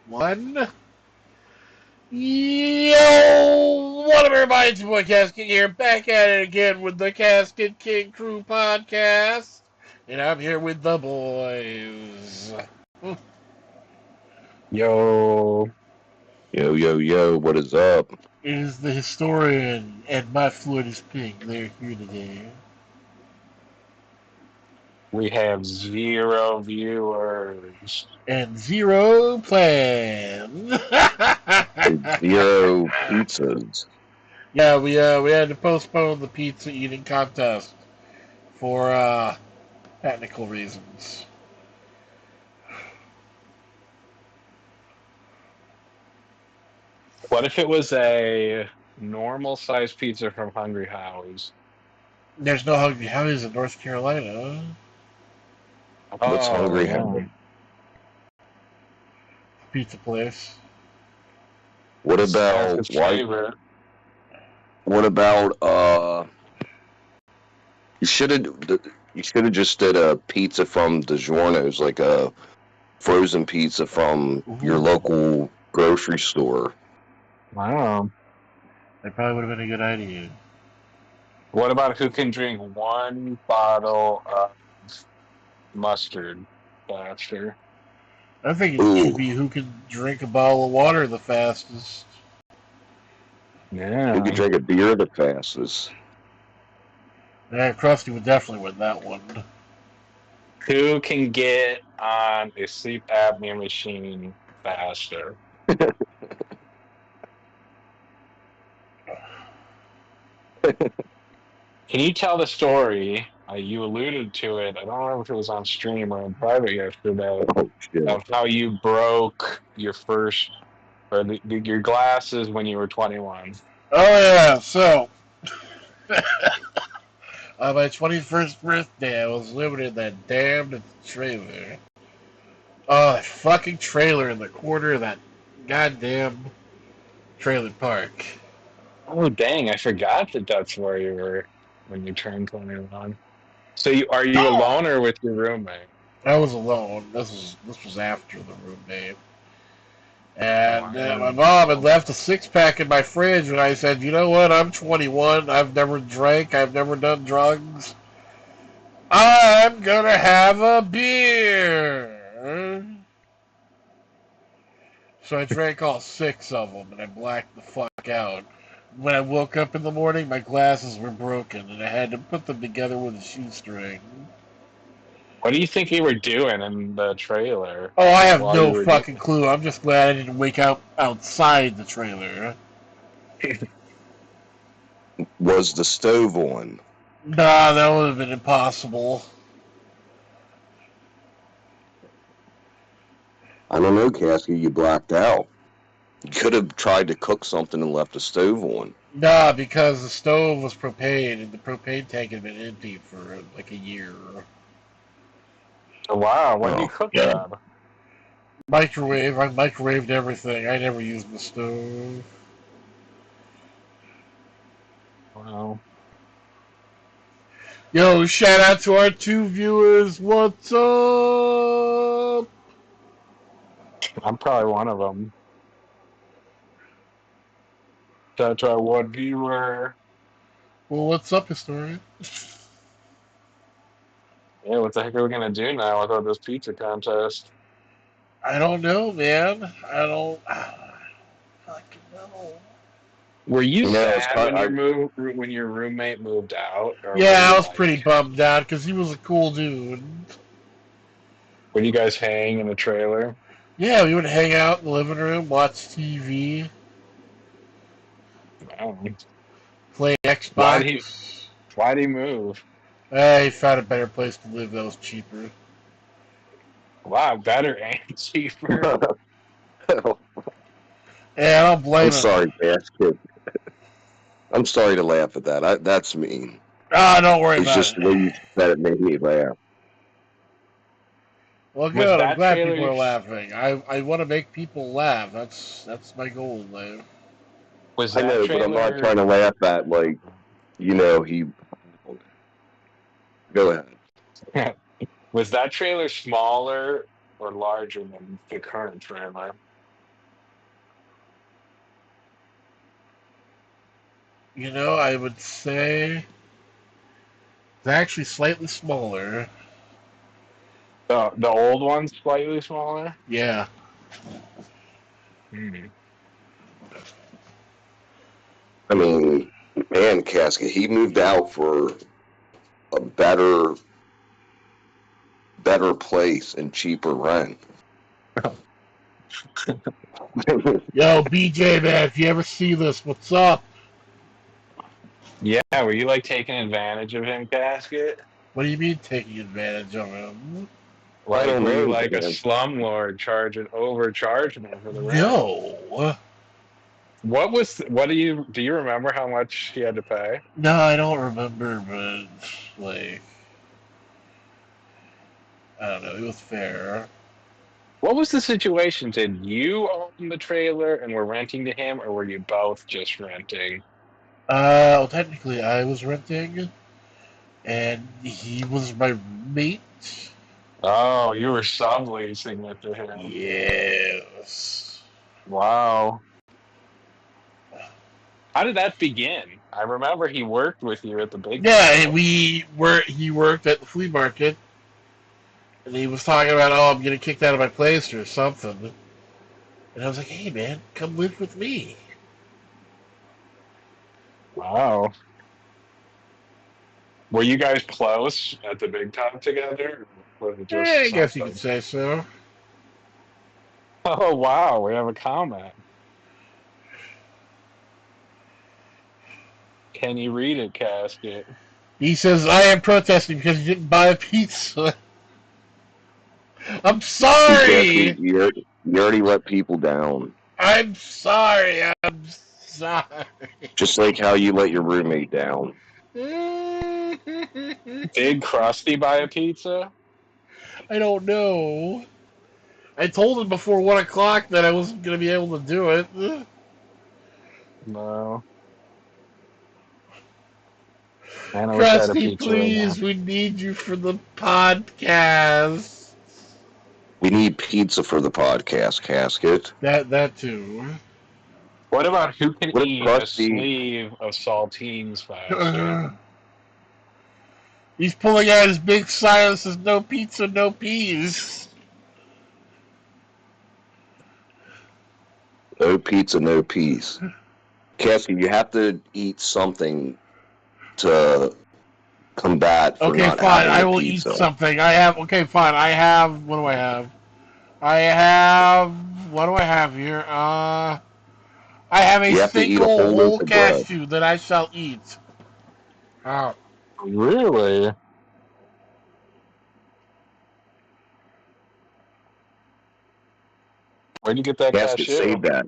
One. Yo! What up, everybody? It's your boy Casket here, back at it again with the Casket King Crew podcast. And I'm here with the boys. Yo, Yo, yo, yo, what is up? It is the historian and my Floyd is Pink. They're here today. we have 0 viewers. And zero plan. And zero pizzas. Yeah, we had to postpone the pizza eating contest for technical reasons. What if it was a normal size pizza from Hungry Howie's? There's no Hungry Howie's in North Carolina. What's Oh, Hungry yeah. Henry? Pizza place. What That's about his favorite. what about you should have just did a pizza from DiGiorno's, like a frozen pizza from your Ooh, local grocery store. Wow. that probably would have been a good idea. What about who can drink one bottle of mustard faster? I think it should Ooh, be who can drink a bottle of water the fastest. who could Yeah. drink a beer the fastest? Yeah, Krusty would definitely win that one. Who can get on a sleep apnea machine faster? Can you tell the story? You alluded to it. I don't remember if it was on stream or in private yesterday Oh shit. of how you broke your first or your glasses when you were 21. Oh yeah, so on my 21st birthday, I was living in that damned trailer. Oh, that fucking trailer in the corner of that goddamn trailer park. Oh dang! I forgot that that's where you were when you turned 21. So are you alone or with your roommate? I was alone. This was after the roommate. And my mom had Wow. left a six pack in my fridge, and I said, "You know what? I'm 21. I've never drank. I've never done drugs. I'm gonna have a beer." So I drank all six of them, and I blacked the fuck out. When I woke up in the morning, my glasses were broken, and I had to put them together with a shoestring. What do you think you were doing in the trailer Oh, I have while you no were doing fucking clue. I'm just glad I didn't wake up outside the trailer. it? Was the stove on? Nah, that would have been impossible. I don't know, Cassie, you blacked out. You could have tried to cook something and left the stove on. Nah, because the stove was propane, and the propane tank had been empty for like a year. Wow, what do you Oh, cook yeah. on? Microwave, I microwaved everything. I never used the stove. Wow. Yo, shout out to our two viewers. What's up? I'm probably one of them. That's our one viewer. Well, what's up, historian? Yeah, what the heck are we gonna do now without this pizza contest? I don't know, man. I don't fucking know. Were you You know, it's sad kind when of, when your roommate moved out, or were Yeah, I you was like, pretty bummed out because he was a cool dude. would you guys hang in the trailer? Yeah, we would hang out in the living room, watch TV, No. play Why did he Xbox. why did he move? He found a better place to live that was cheaper. Wow, better and cheaper. Yeah, I don't I'm blame him. sorry, Basket. I'm sorry to laugh at that. That's mean. Ah, don't worry It's about just it. the way you said it made me laugh. Well, Was good. I'm that glad people trailer are laughing. I want to make people laugh. That's my goal in life. was I that know, but I'm not trailer trying to laugh at, like, he. Go ahead. was that trailer smaller or larger than the current trailer? I would say it's actually slightly smaller. The old one's slightly smaller. Yeah. Hmm. I mean, man, Casket, he moved out for a better place and cheaper rent. Yo, BJ, man, if you ever see this, what's up? Yeah, were you like taking advantage of him, Casket? What do you mean taking advantage of him? I Like, don't were you know, like a man. slumlord overcharging him for the rent? No. Do you remember how much he had to pay? No, I don't remember, but, like, I don't know, it was fair. What was the situation? Did you own the trailer and were renting to him, or were you both just renting? Well, technically, I was renting, and he was my roommate. Oh, you were subleasing it to him. Yes. Wow. How did that begin? I remember he worked with you at the big Yeah, top. he worked at the flea market, and he was talking about, oh, I'm getting kicked out of my place or something. And I was like, hey, man, come live with me. Wow. Were you guys close at the big top together? Or was it just I guess you could something? say so. Oh, wow. We have a comment. Can you read it, Casket? He says, I am protesting because you didn't buy a pizza. I'm See, Casket, sorry. you already let people down. I'm sorry. I'm sorry. Just like how you let your roommate down. Did Krusty buy a pizza? I don't know. I told him before 1 o'clock that I wasn't going to be able to do it. No. Man, I wish I had a Krusty, pizza right now. please, we need you for the podcast. We need pizza for the podcast, Casket. That too. What about who can What if eat a Krusty, sleeve of saltines faster? He's pulling out his big sign that says no pizza, no peas. no pizza, no peace? Casket, you have to eat something to combat for Okay, not fine. having I the will eat pizza. something. I have. Okay, fine. I have. What do I have? I have. What do I have here? I have a You have to eat a single whole loaf whole of bread. cashew that I shall eat. Oh. Really? Where'd you get that Casket, cashew? save that.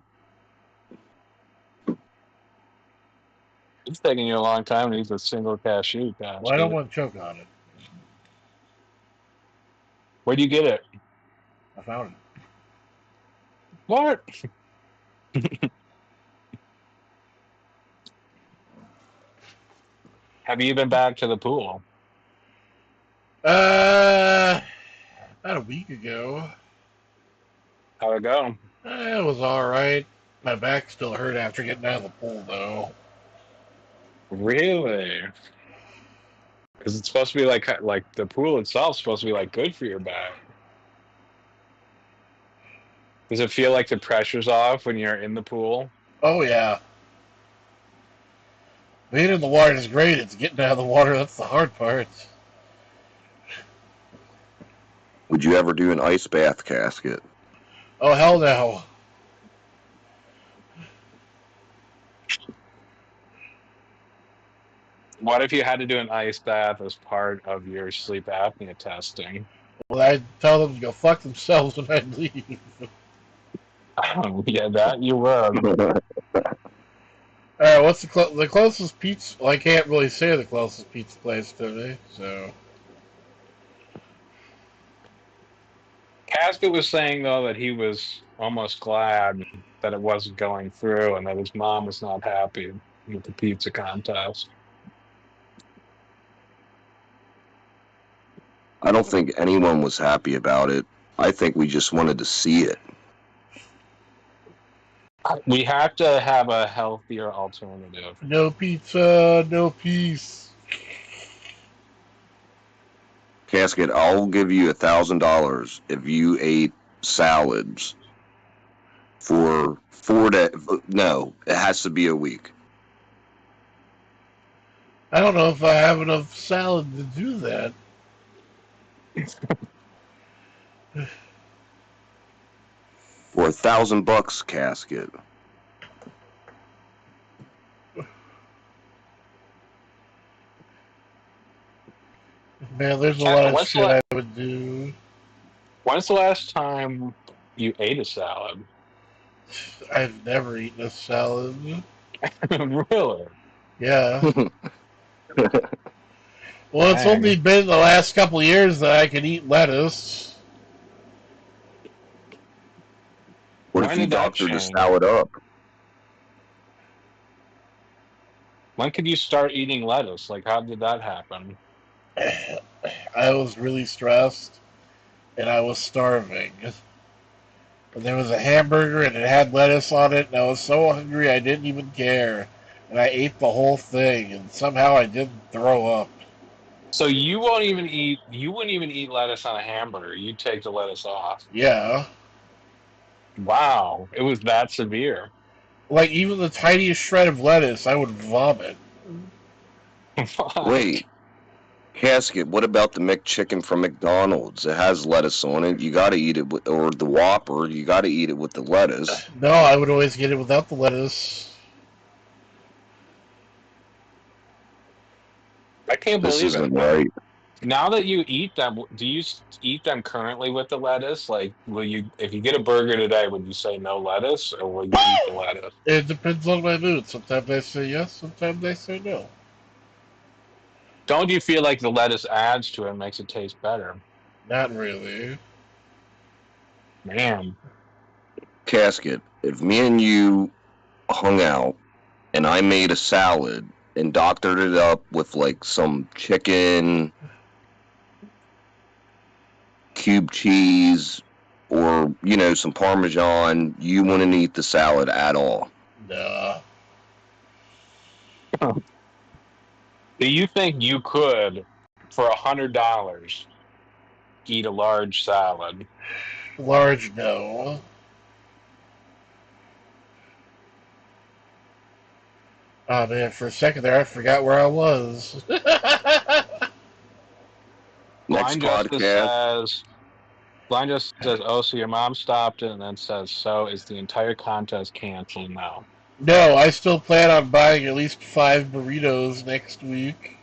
It's taking you a long time to eat a single cashew, Well, I don't Casket. want to choke on it. Where'd you get it? I found What? Have you been back to the pool? it. About a week ago. How'd it go? It was all right. My back still hurt after getting out of the pool, though. Really? Because it's supposed to be like the pool itself is supposed to be like good for your back. Does it feel like the pressure's off when you're in the pool? Oh yeah, being in the water is great. It's getting out of the water that's the hard part. Would you ever do an ice bath, Casket? Oh hell no. What if you had to do an ice bath as part of your sleep apnea testing? Well, I tell them to go fuck themselves when I leave. Oh, yeah, that you would. All right, what's the closest pizza? Well, I can't really say the closest pizza place to me, so. Casket was saying though that he was almost glad that it wasn't going through and that his mom was not happy with the pizza contest. I don't think anyone was happy about it. I think we just wanted to see it. We have to have a healthier alternative. No pizza, no peace. Casket, I'll give you $1,000 if you ate salads for 4 days. No, it has to be a week. I don't know if I have enough salad to do that. For $1,000, Casket. Man, there's a lot Casper, of shit I would do. when's the last time you ate a salad? I've never eaten a salad. Really? Yeah. Well, it's only Dang. been the last couple of years that I can eat lettuce. What if When you did that doctored the change? salad up? When could you start eating lettuce? Like, how did that happen? I was really stressed and I was starving. And there was a hamburger and it had lettuce on it, and I was so hungry I didn't even care. And I ate the whole thing, and somehow I didn't throw up. So you wouldn't even eat lettuce on a hamburger. You'd take the lettuce off. Yeah. Wow. It was that severe. Like, even the tiniest shred of lettuce, I would vomit. What? Wait, Casket, what about the McChicken from McDonald's? It has lettuce on it. You got to eat it with, or the Whopper, you got to eat it with the lettuce. No, I would always get it without the lettuce. I can't This believe it. isn't right. Now that you eat them, do you eat them currently with the lettuce? Like, will you, if you get a burger today, would you say no lettuce, or will you eat the lettuce? It depends on my mood. Sometimes I say yes, sometimes I say no. Don't you feel like the lettuce adds to it and makes it taste better? Not really. Man, Casket, if me and you hung out and I made a salad and doctored it up with like some chicken, cube cheese, or some Parmesan, you wouldn't eat the salad at all. Nah. do you think you could, for $100, eat a large salad? Large no. Oh man, for a second there I forgot where I was. Next Blind Justice podcast, says, Blind Justice says, oh, so your mom stopped it, and then says, so is the entire contest canceled now? No, I still plan on buying at least 5 burritos next week.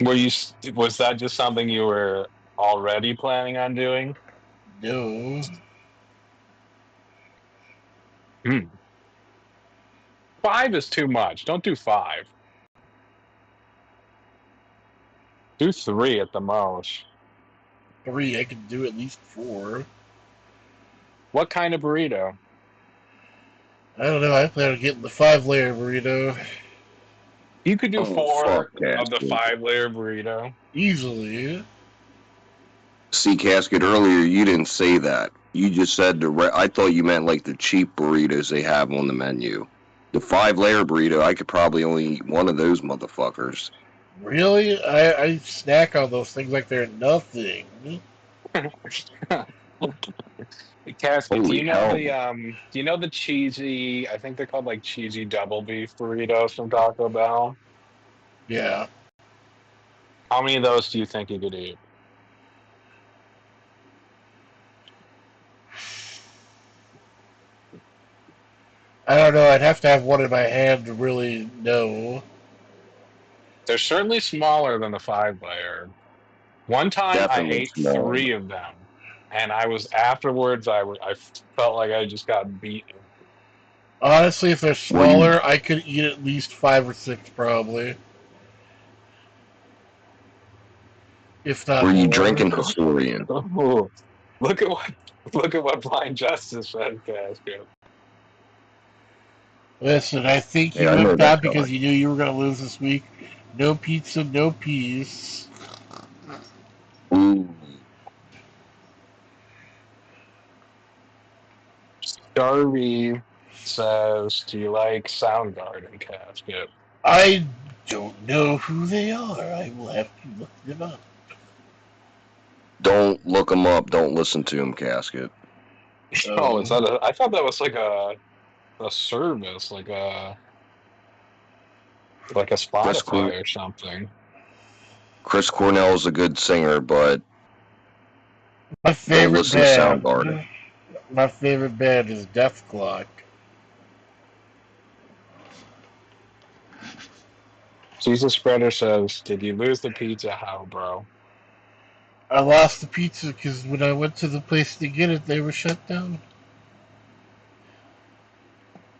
Was that just something you were already planning on doing? No. Hmm. Five is too much. Don't do five. Do three at the most. 3, I can do at least 4. What kind of burrito? I don't know, I plan on getting the 5 layer burrito. You could do oh fuck, four of the Casket. 5-layer burrito. Easily. See, Casket, earlier you didn't say that. You just said I thought you meant like the cheap burritos they have on the menu. The 5 layer burrito, I could probably only eat one of those motherfuckers. Really? I snack on those things like they're nothing. Casket, Holy hell. do you know the cheesy, I think they're called like cheesy double beef burritos from Taco Bell? Yeah. How many of those do you think you could eat? I don't know, I'd have to have one in my hand to really know. They're certainly smaller than the 5-layer. One time I Definitely ate small. 3 of them, and I was afterwards. I felt like I just got beaten. Honestly, if they're Were you smaller, I could eat at least 5 or 6 probably. If not were you more. drinking historian? Ooh, look at what look at what Blind Justice said, Casper. Listen, I think Hey, you I know wimped that out guy. because you knew you were going to lose this week. No pizza, no peace. Ooh. Darby says, "Do you like Soundgarden, Casket?" I don't know who they are. I will have to look them up. Don't look them up. Don't listen to them, Casket. Oh, is that I thought that was like a service, like a Chris Spotify or something. Chris Cornell is a good singer, but My don't favorite listen to Soundgarden. band. My favorite band is Death Clock. Jesus Spreader says, "Did you lose the pizza? How, bro?" I lost the pizza because when I went to the place to get it, they were shut down.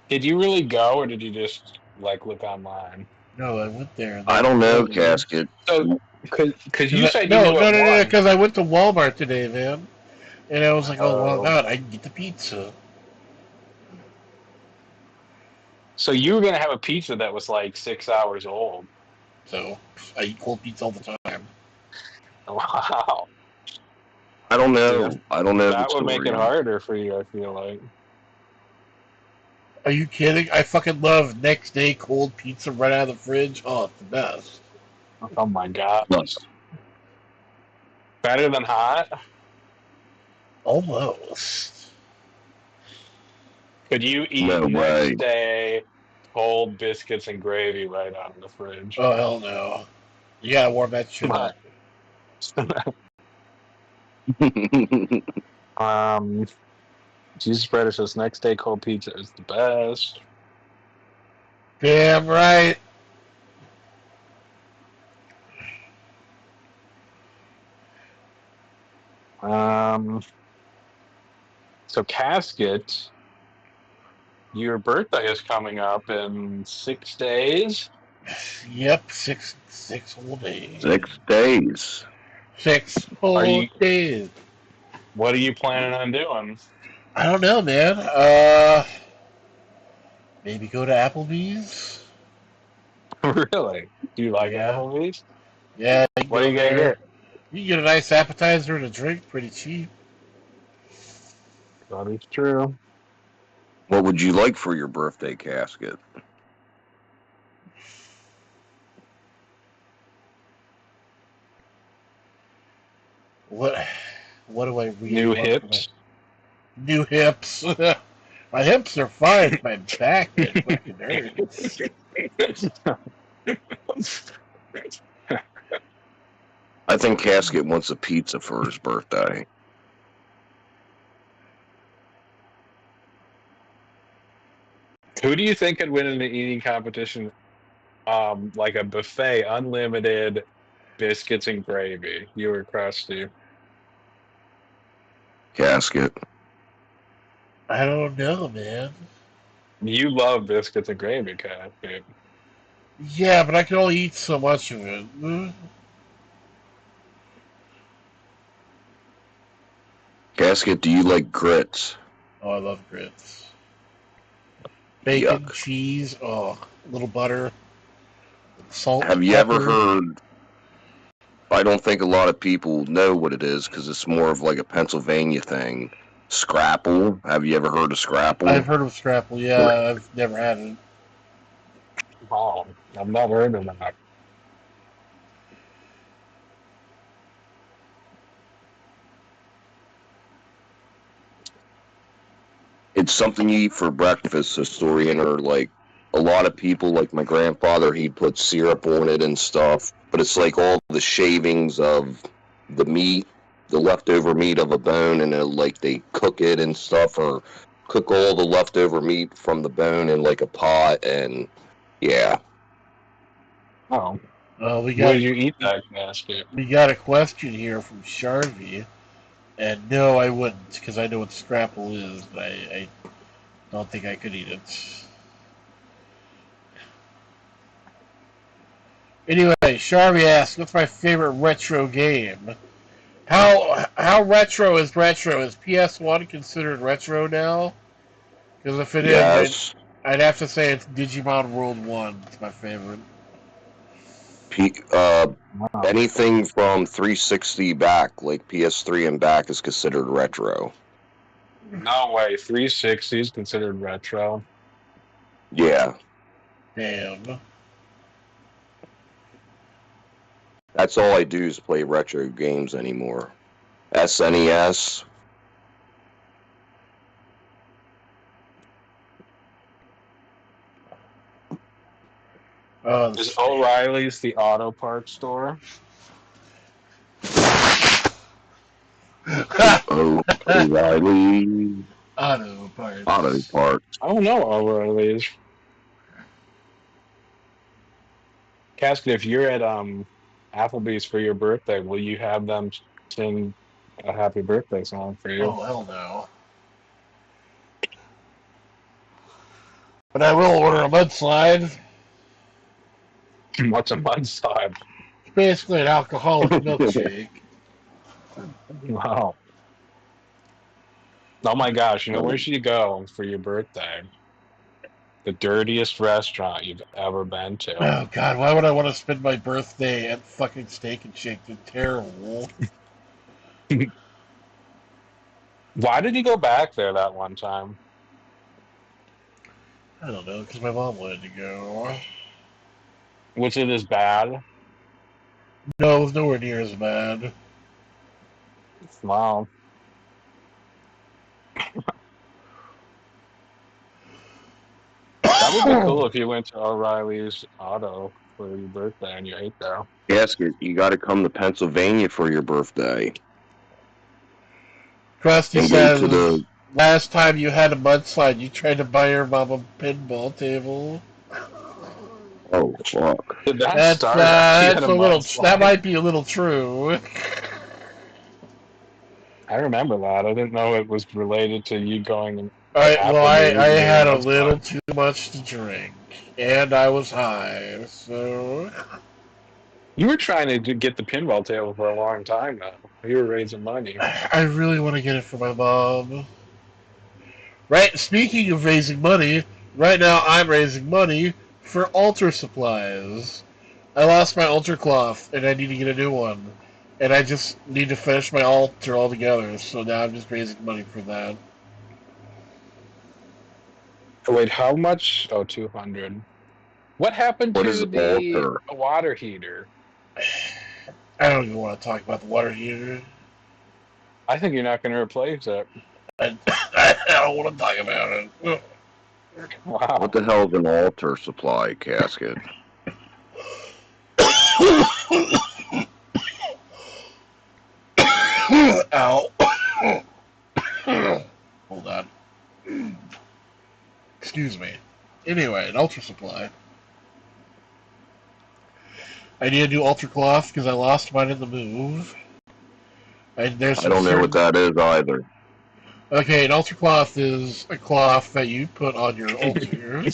Did you really go, or did you just like look online? No, I went there and they I were don't know, closed. Casket. So, because you said you No, knew no, it no, no, won. because I went to Walmart today, man. And I was like, oh, well, Oh, God, I can get the pizza. so you were gonna have a pizza that was like 6 hours old. So I eat cold pizza all the time. Wow. I don't See, know. I don't know the that would make it story. harder for you, I feel like. Are you kidding? I fucking love next day cold pizza right out of the fridge. Oh, it's the best. Oh my God. No, Better than hot? Almost. Could you eat no way. next day cold biscuits and gravy right out of the fridge? Oh, hell no. You gotta warm that shit up. um, Jesus Spreader says next day cold pizza is the best. Damn right. Um, so Casket, your birthday is coming up in 6 days. Yep, six whole days. 6 days. Are whole you? days. What are you planning on doing? I don't know, man. Maybe go to Applebee's. Really? Do you like Yeah, Applebee's? yeah. You can What are go you gonna there. get? You can get a nice appetizer and a drink, pretty cheap. That is true. What would you like for your birthday, Casket? What? What do I really New want for my hips. new hips? My hips are fine. My back that fucking hurts. I think Casket wants a pizza for his birthday. Who do you think could win in an eating competition? Like a buffet, unlimited biscuits and gravy. You or Krusty? Casket. I don't know, man. You love biscuits and gravy, Casket. Yeah, but I can only eat so much of it. Casket, do you like grits? Oh, I love grits. Bacon, Yuck. cheese, oh, a little butter, salt Have and you ever pepper. heard? I don't think a lot of people know what it is because it's more of like a Pennsylvania thing. Scrapple. Have you ever heard of I've Scrapple? heard of scrapple. Yeah, I've never had it. Wow, I've never heard of that. It's something you eat for breakfast, historian, or like a lot of people, like my grandfather, he'd put syrup on it and stuff. But it's like all the shavings of the meat, the leftover meat of a bone, and like they cook it and stuff, or cook all the leftover meat from the bone in like a pot, and yeah, Oh, We got would a you eat that, Casket? we got a question here from Sharvy, and no, I wouldn't because I know what scrapple is, but I don't think I could eat it. Anyway, Sharvy asks, "What's my favorite retro game?" How retro is retro? Is PS1 considered retro now? Because if it is, yes. I'd have to say it's Digimon World 1. It's my favorite. P- Wow. anything from 360 back, like PS3 and back, is considered retro. No way. 360 is considered retro. Yeah, Damn. that's all I do is play retro games anymore. SNES. Oh, the Is street. O'Reilly's the auto parts store? Oh, O'Reilly Auto Auto parts. Parts. I don't know O'Reilly's. Casket, if you're at Applebee's for your birthday, will you have them sing a happy birthday song for you? Oh, hell no. But I will order a mudslide. What's a mudslide? It's basically an alcoholic milkshake. Wow. Oh my gosh, you know where should you go for your birthday? The dirtiest restaurant you've ever been to. Oh, God, why would I want to spend my birthday at fucking Steak and Shake? They're terrible. Why did you go back there that one time? I don't know, because my mom wanted to go. Was it as bad? No, it was nowhere near as bad. Wow. That would be cool if you went to O'Reilly's Auto for your birthday and you ate there. Gasket, you got to come to Pennsylvania for your birthday Krusty and go to says, the. last time you had a mudslide, you tried to buy your mom a pinball table. Oh fuck! Did that That's start after you had that's a a little. That mudslide? might be a little true. I remember that. I didn't know it was related to you going All to right. Well, I Applebee's and getting a had a little mudslide. too much to drink, and I was high. So You were trying to get the pinball table for a long time now. You were raising money. I really want to get it for my mom. Right. Speaking of raising money, right now I'm raising money for altar supplies. I lost my altar cloth, and I need to get a new one. And I just need to finish my altar altogether. So now I'm just raising money for that. Oh, wait, how much? Oh, 200. What happened What is to the altar? water heater? I don't even want to talk about the water heater. I think you're not going to replace it. I don't want to talk about it. What Wow. the hell is an altar supply, Casket? Ow. Hold on. Excuse me. Anyway, an ultra supply. I need a new ultra cloth because I lost mine in the move. And there's I some don't know what certain. that is either. Okay, an ultra cloth is a cloth that you put on your altar.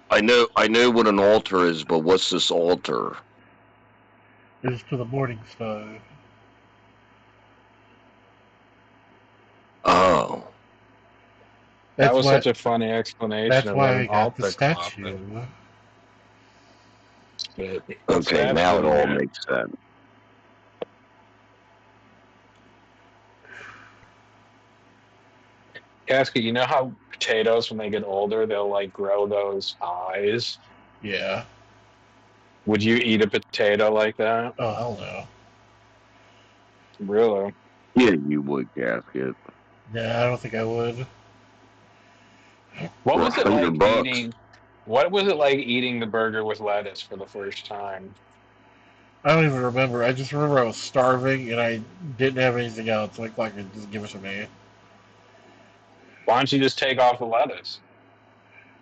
I know what an altar is, but what's this altar? It's to the morning star. Oh, That That's was why. such a funny explanation That's of what why I an got the altar cloth is. statue. But what okay, now statue it do you all get? makes sense. Casket, you know how potatoes, when they get older, they'll like grow those eyes? Yeah. Would you eat a potato like that? Oh hell no. Really? Yeah, you would, Casket. Yeah, I don't think I would. What For was it like $100. eating? What was it like eating the burger with lettuce for the first time? I don't even remember. I just remember I was starving and I didn't have anything else. Like, just give it to me. Why don't you just take off the lettuce?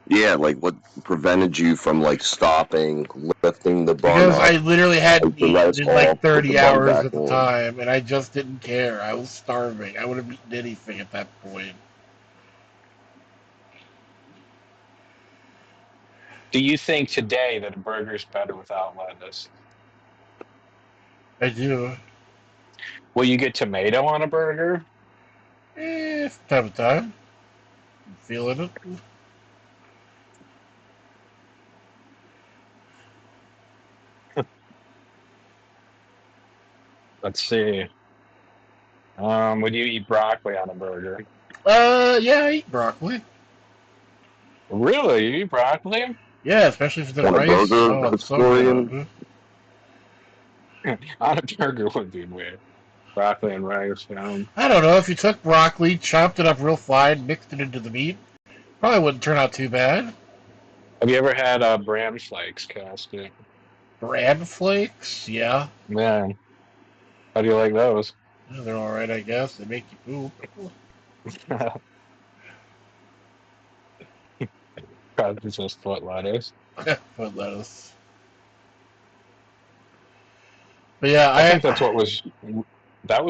Yeah, like what prevented you from like stopping, lifting the bun Because I up, literally take hadn't the eaten lettuce in like off, put the 30 bun hours back at the on? time, and I just didn't care. I was starving. I would have eaten anything at that point. Do you think today that a burger's better without lettuce? I do. Will you get tomato on a burger? From time to time. I'm feeling it. Let's see. Would you eat broccoli on a burger? Yeah, I eat broccoli. Really? You eat broccoli? Yeah, especially for the On a rice. burger, Oh, it's so historian? good. On a burger would be weird. Broccoli and rice. I don't know, if you took broccoli, chopped it up real fine, mixed it into the meat, probably wouldn't turn out too bad. Have you ever had bran flakes, Casket? Bran flakes, yeah. Man, how do you like those? Yeah, they're alright, I guess. They make you poop. Probably just foot lettuce. Put lettuce. But yeah, I think that's what was what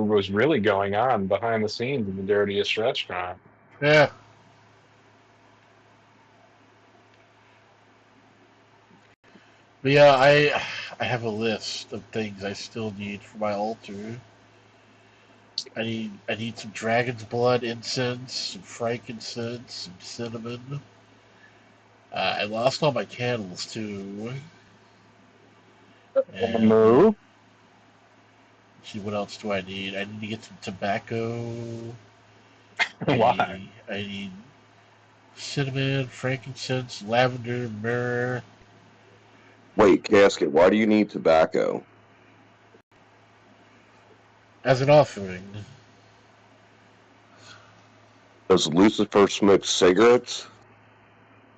was really going on behind the scenes in the dirtiest restaurant. yeah. But yeah, I have a list of things I still need for my altar. I need some dragon's blood incense, some frankincense, some cinnamon. I lost all my candles too. And Moo? see, what else do I need? I need to get some tobacco. Why? I need cinnamon, frankincense, lavender, myrrh. Wait, Casket, why do you need tobacco? As an offering. Does Lucifer smoke cigarettes?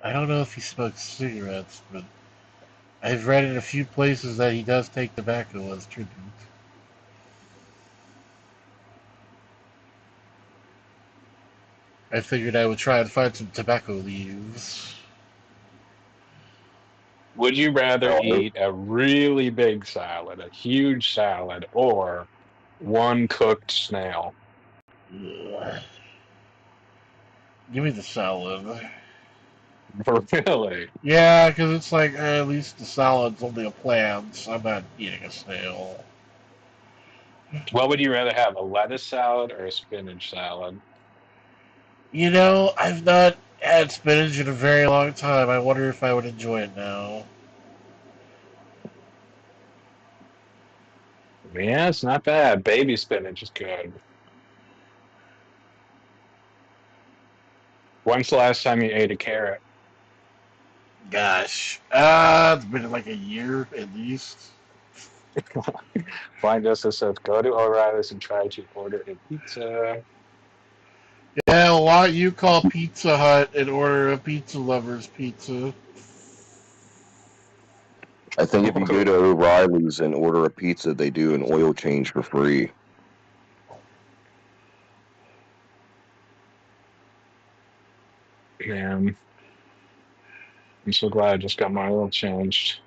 I don't know if he smokes cigarettes, but I've read in a few places that he does take tobacco as tribute. I figured I would try and find some tobacco leaves. Would you rather Oh, eat a really big salad, a huge salad, or one cooked snail? Ugh. Give me the salad. Really? Yeah, because it's like, at least the salad's only a plant, so I'm not eating a snail. What would you rather have, a lettuce salad or a spinach salad? You know, I've not had spinach in a very long time. I wonder if I would enjoy it now. Yeah, it's not bad. Baby spinach is good. When's the last time you ate a carrot? Gosh, it's been like a year at least. Blind Justice says, go to O'Reilly's and try to order a pizza. Yeah, why you call Pizza Hut and order a Pizza Lover's pizza? I think if you go to O'Reilly's and order a pizza, they do an oil change for free. Man, I'm so glad I just got my oil changed.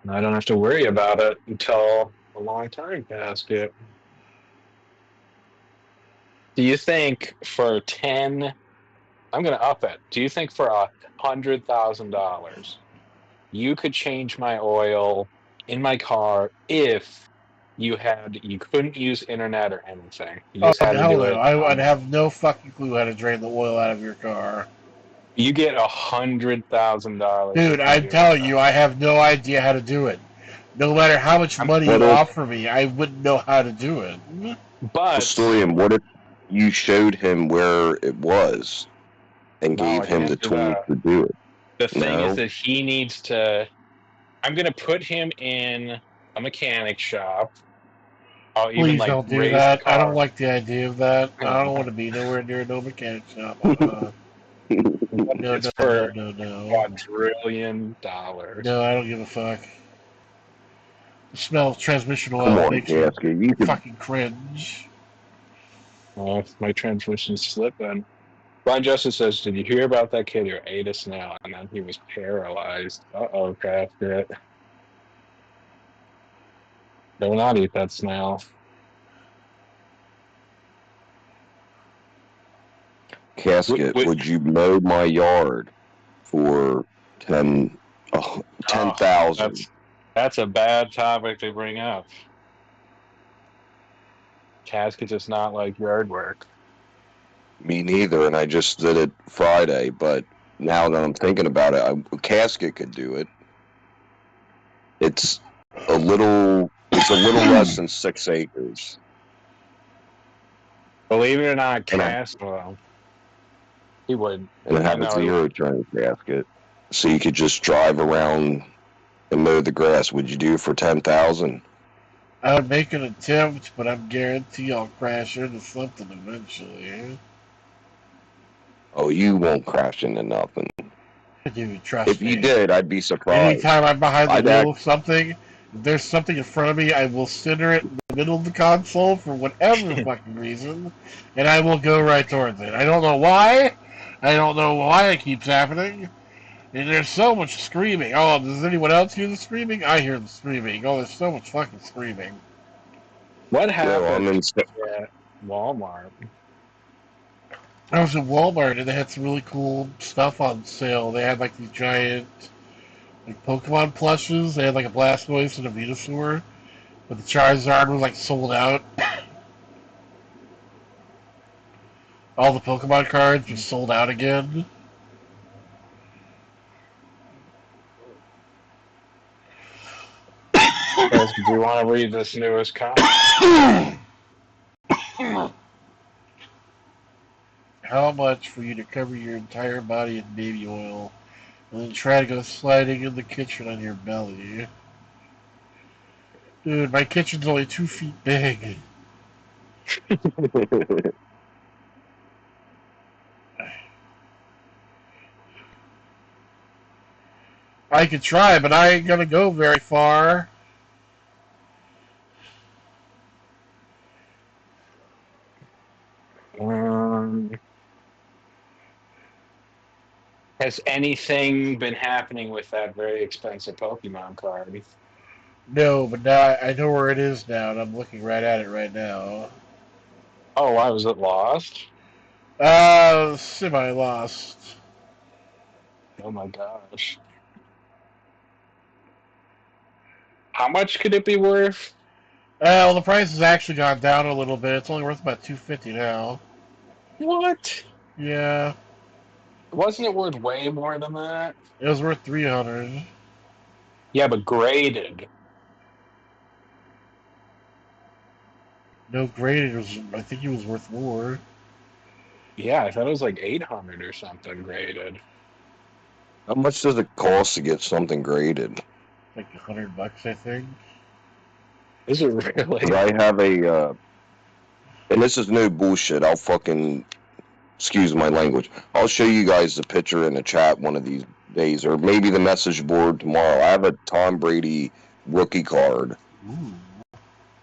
And I don't have to worry about it until a long time past it. Do you think for 10, I'm going to up it. Do you think for $100,000, you could change my oil in my car if you couldn't use internet or anything. You Oh, just had to hell do no. it. I'd have no fucking clue how to drain the oil out of your car. You get $100,000 Dude, if you I'm do telling that. you, I have no idea how to do it. No matter how much money What you if, offer me, I wouldn't know how to do it. But historian, what if you showed him where it was and no, gave I him the can't do tools that. to do it? The thing is No? that he needs to. I'm going to put him in a mechanic shop. I'll even Please like don't do raise the that. I don't car. like the idea of that. I don't want to be nowhere near no mechanic shop. No, It's no, no, for no, no. $1 trillion. No, I don't give a fuck. The smell of transmission Come oil on, makes me Casket. You could. fucking cringe. Oh, my transmission's slipping. Ron Justice says, "Did you hear about that kid who ate a snail and then he was paralyzed?" Uh-oh, Casket. Better not eat that snail. Casket, With, would you mow my yard for 10, oh, oh, 10,000? that's a bad topic to bring up. Casket does not like yard work. Me neither, and I just did it Friday, but now that I'm thinking about it, Casket could do it. It's It's a little less than 6 acres. Believe it or not, And I Castro, he would. and I I have a know he. zero turn casket. So you could just drive around and mow the grass. Would you do it for 10,000? I would make an attempt, but I'm guarantee I'll crash into something eventually. Oh, you won't crash into nothing. Dude, trust If you me. did, I'd be surprised. Anytime I'm behind the I'd wheel act. of something, if there's something in front of me, I will center it in the middle of the console for whatever fucking reason, and I will go right towards it. I don't know why. I don't know why it keeps happening. And there's so much screaming. Oh, does anyone else hear the screaming? I hear the screaming. Oh, there's so much fucking screaming. What Well, I'm happened in. at Walmart? I was in Walmart and they had some really cool stuff on sale. They had like these giant like Pokemon plushes. They had like a Blastoise and a Venusaur, but the Charizard was like sold out. All the Pokemon cards were sold out again. Guys, do you want to read this newest comment? How much for you to cover your entire body in baby oil and then try to go sliding in the kitchen on your belly? Dude, my kitchen's only 2 feet big. I could try, but I ain't gonna go very far. Um, has anything been happening with that very expensive Pokemon card? No, but now I know where it is now, and I'm looking right at it right now. Oh, why was it lost? Semi lost. Oh my gosh. How much could it be worth? Well, the price has actually gone down a little bit. It's only worth about 250 now. What? Yeah, Wasn't it worth way more than that? it was worth 300. Yeah, but graded. No, graded was. I think it was worth more, Yeah, I thought it was like 800 or something graded. How much does it cost to get something graded? like $100, I think. Is it Because really? I have and this is no bullshit. I'll fucking excuse my language. I'll show you guys the picture in the chat one of these days, or maybe the message board tomorrow. I have a Tom Brady rookie card Ooh.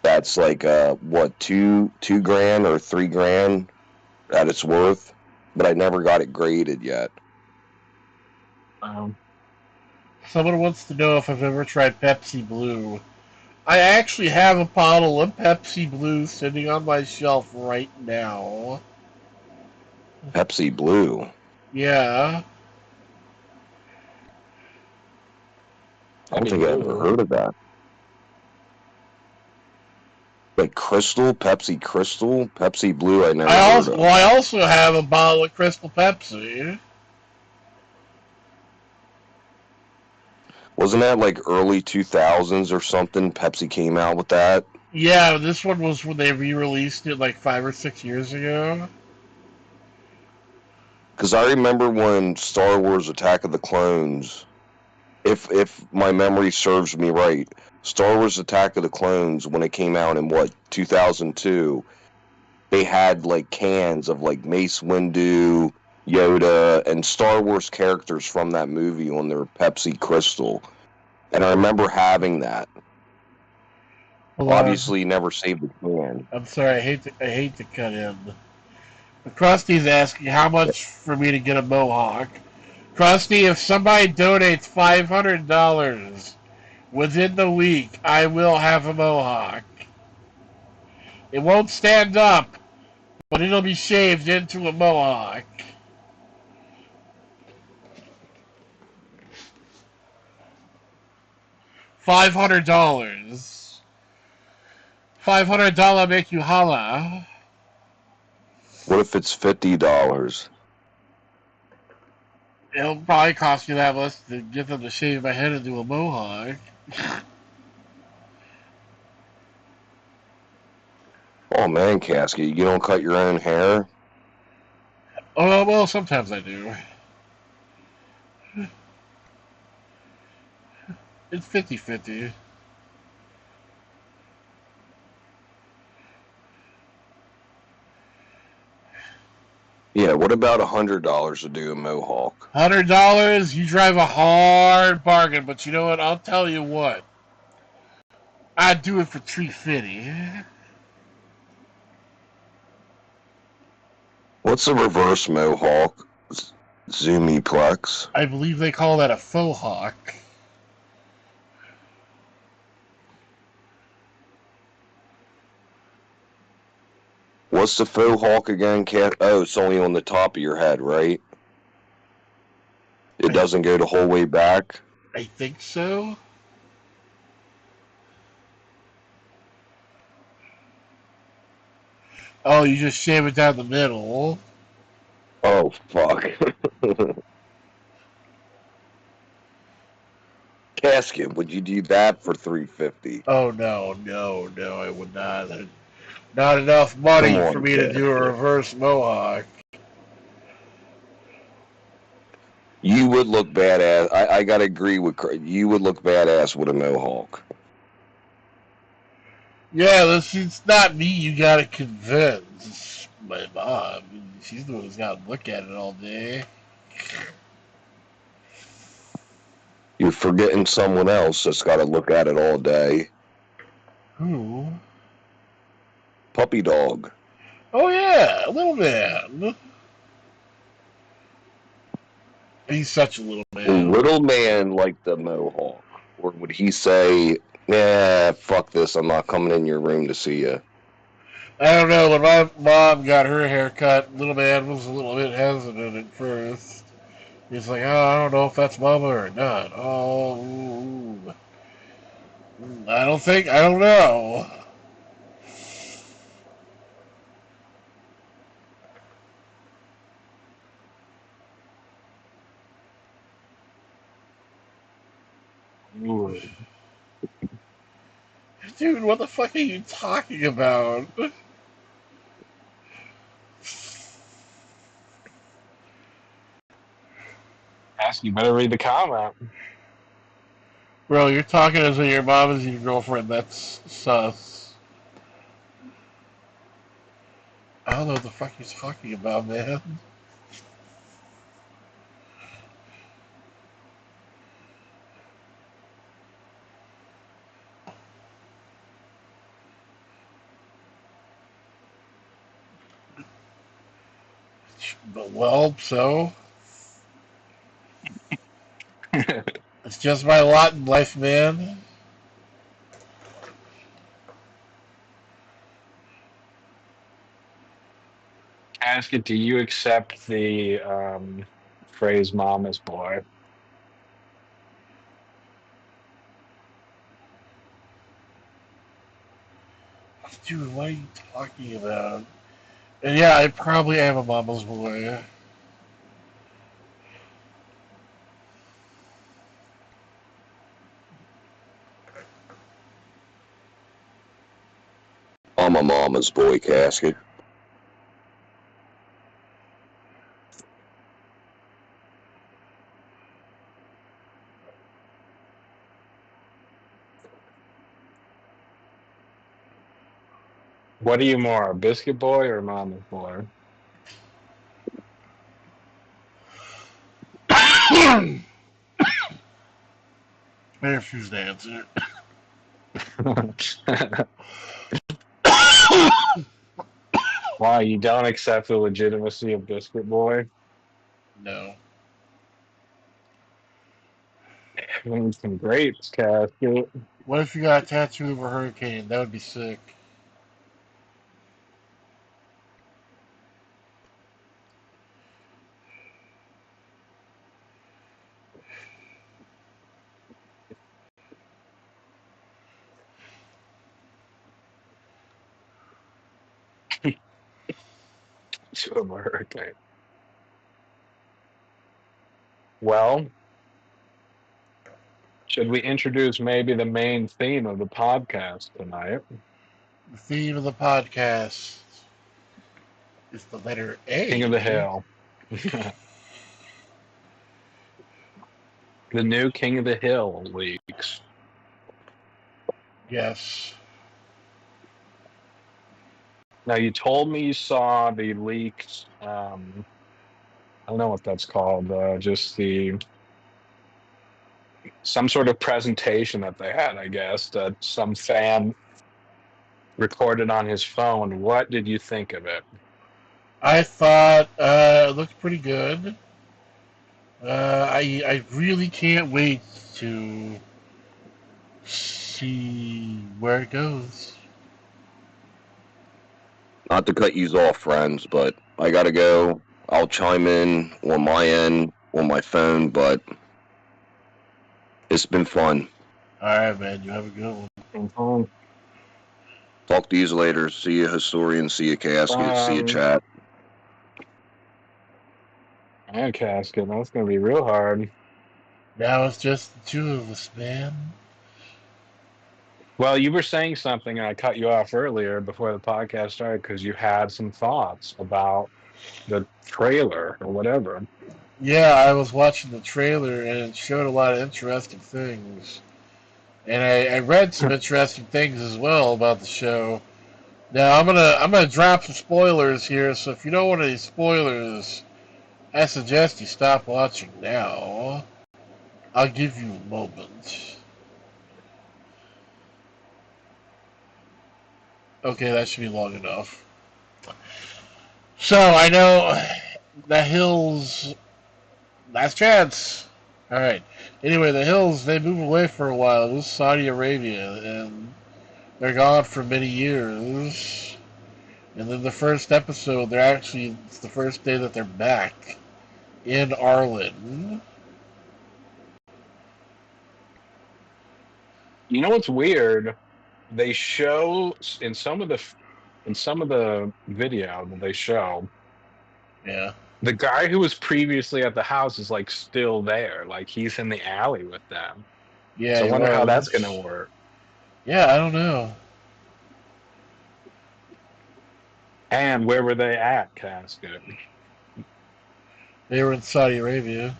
that's like what two grand or 3 grand at its worth, but I never got it graded yet. Um, Someone wants to know if I've ever tried Pepsi Blue. I actually have a bottle of Pepsi Blue sitting on my shelf right now. Pepsi Blue. Yeah. I I don't mean, think I ever blue. heard of that. Like Crystal, Pepsi Blue. I never heard of. I also have a bottle of Crystal Pepsi. Wasn't that like early 2000s or something? Pepsi came out with that. Yeah, this one was when they re-released it like 5 or 6 years ago. Because I remember when Star Wars Attack of the Clones, if my memory serves me right, Star Wars Attack of the Clones, when it came out in what, 2002, they had like cans of like Mace Windu, Yoda, and Star Wars characters from that movie on their Pepsi Crystal. And I remember having that. Hold on. Obviously, never saved the can. I'm sorry. I hate to cut in. But Krusty's asking how much for me to get a mohawk. Krusty, if somebody donates $500 within the week, I will have a mohawk. It won't stand up, but it'll be shaved into a mohawk. $500. $500 make you holla. What if it's $50? It'll probably cost you that much to get them to shave my head into a mohawk. Oh man, Casket, you don't cut your own hair? Oh, well, sometimes I do. It's 50-50. Yeah, what about $100 to do a mohawk? $100, you drive a hard bargain, but you know what? I'll tell you what. I'd do it for $350. What's a reverse mohawk? Zoomiplex. I believe they call that a faux hawk. What's the faux hawk again, Cat? Oh, it's only on the top of your head, right? It doesn't go the whole way back? I think so. Oh, you just shave it down the middle. Oh, fuck. Casket, would you do that for $350? Oh, no, no, no, I would not. Not enough Come money for on, me to do a Casket. reverse mohawk. You would look badass. I gotta agree with you. Would look badass with a mohawk. Yeah, it's not me you gotta convince. It's my mom. She's the one who's gotta look at it all day. You're forgetting someone else that's got to look at it all day. Who? Puppy dog. Oh yeah, little man. He's such a little man. Little man like the mohawk, or would he say, "Nah, fuck this. I'm not coming in your room to see you." I don't know. When my mom got her haircut, little man was a little bit hesitant at first. He's like, oh, I don't know if that's mama or not. Oh, ooh. I don't know. Ooh. Dude, what the fuck are you talking about? Ask you better read the comment. Bro, you're talking as though your mom is your girlfriend. That's sus. I don't know what the fuck you're talking about, man. But well, so it's just my lot in life, man. Casket, do you accept the phrase "mama's boy"? Dude, what are you talking about? And yeah, I probably am a mama's boy. I'm a mama's boy, Casket. What are you more, a biscuit boy or a mama's boy? I refuse to answer. Why you don't accept the legitimacy of biscuit boy? No. Having some grapes, Casket. What if you got a tattoo of a hurricane? That would be sick. To a hurricane. Well, should we introduce maybe the main theme of the podcast tonight? The theme of the podcast is the letter King of the A. Hill. The new King of the Hill leaks. Yes. Now, you told me you saw the leaked, I don't know what that's called, just some sort of presentation that they had, I guess, that some fan recorded on his phone. What did you think of it? I thought it looked pretty good. I really can't wait to see where it goes. Not to cut you off, friends, but I gotta go. I'll chime in on my end on my phone, but it's been fun. All right, man. You have a good one. Mhm. Talk to you later. See you, historian. See you, casket. See you, Um, chat. and casket, that's gonna be real hard. Now it's just the two of us, man. Well, you were saying something, and I cut you off earlier before the podcast started because you had some thoughts about the trailer or whatever. Yeah, I was watching the trailer and it showed a lot of interesting things. And I read some interesting things as well about the show. Now I'm gonna drop some spoilers here, so if you don't want any spoilers, I suggest you stop watching now. I'll give you a moment. Okay, that should be long enough. So I know the Hills. Last chance. All right. Anyway, the Hills they move away for a while. It was Saudi Arabia, and they're gone for many years. And then the first episode, it's the first day that they're back in Arlen. You know what's weird? They show in some of the video that they show, Yeah. the guy who was previously at the house is like still there, like he's in the alley with them. Yeah, So I he wonder how that's gonna was. work. Yeah, I don't know. And where were they at, Casket? They were in Saudi Arabia.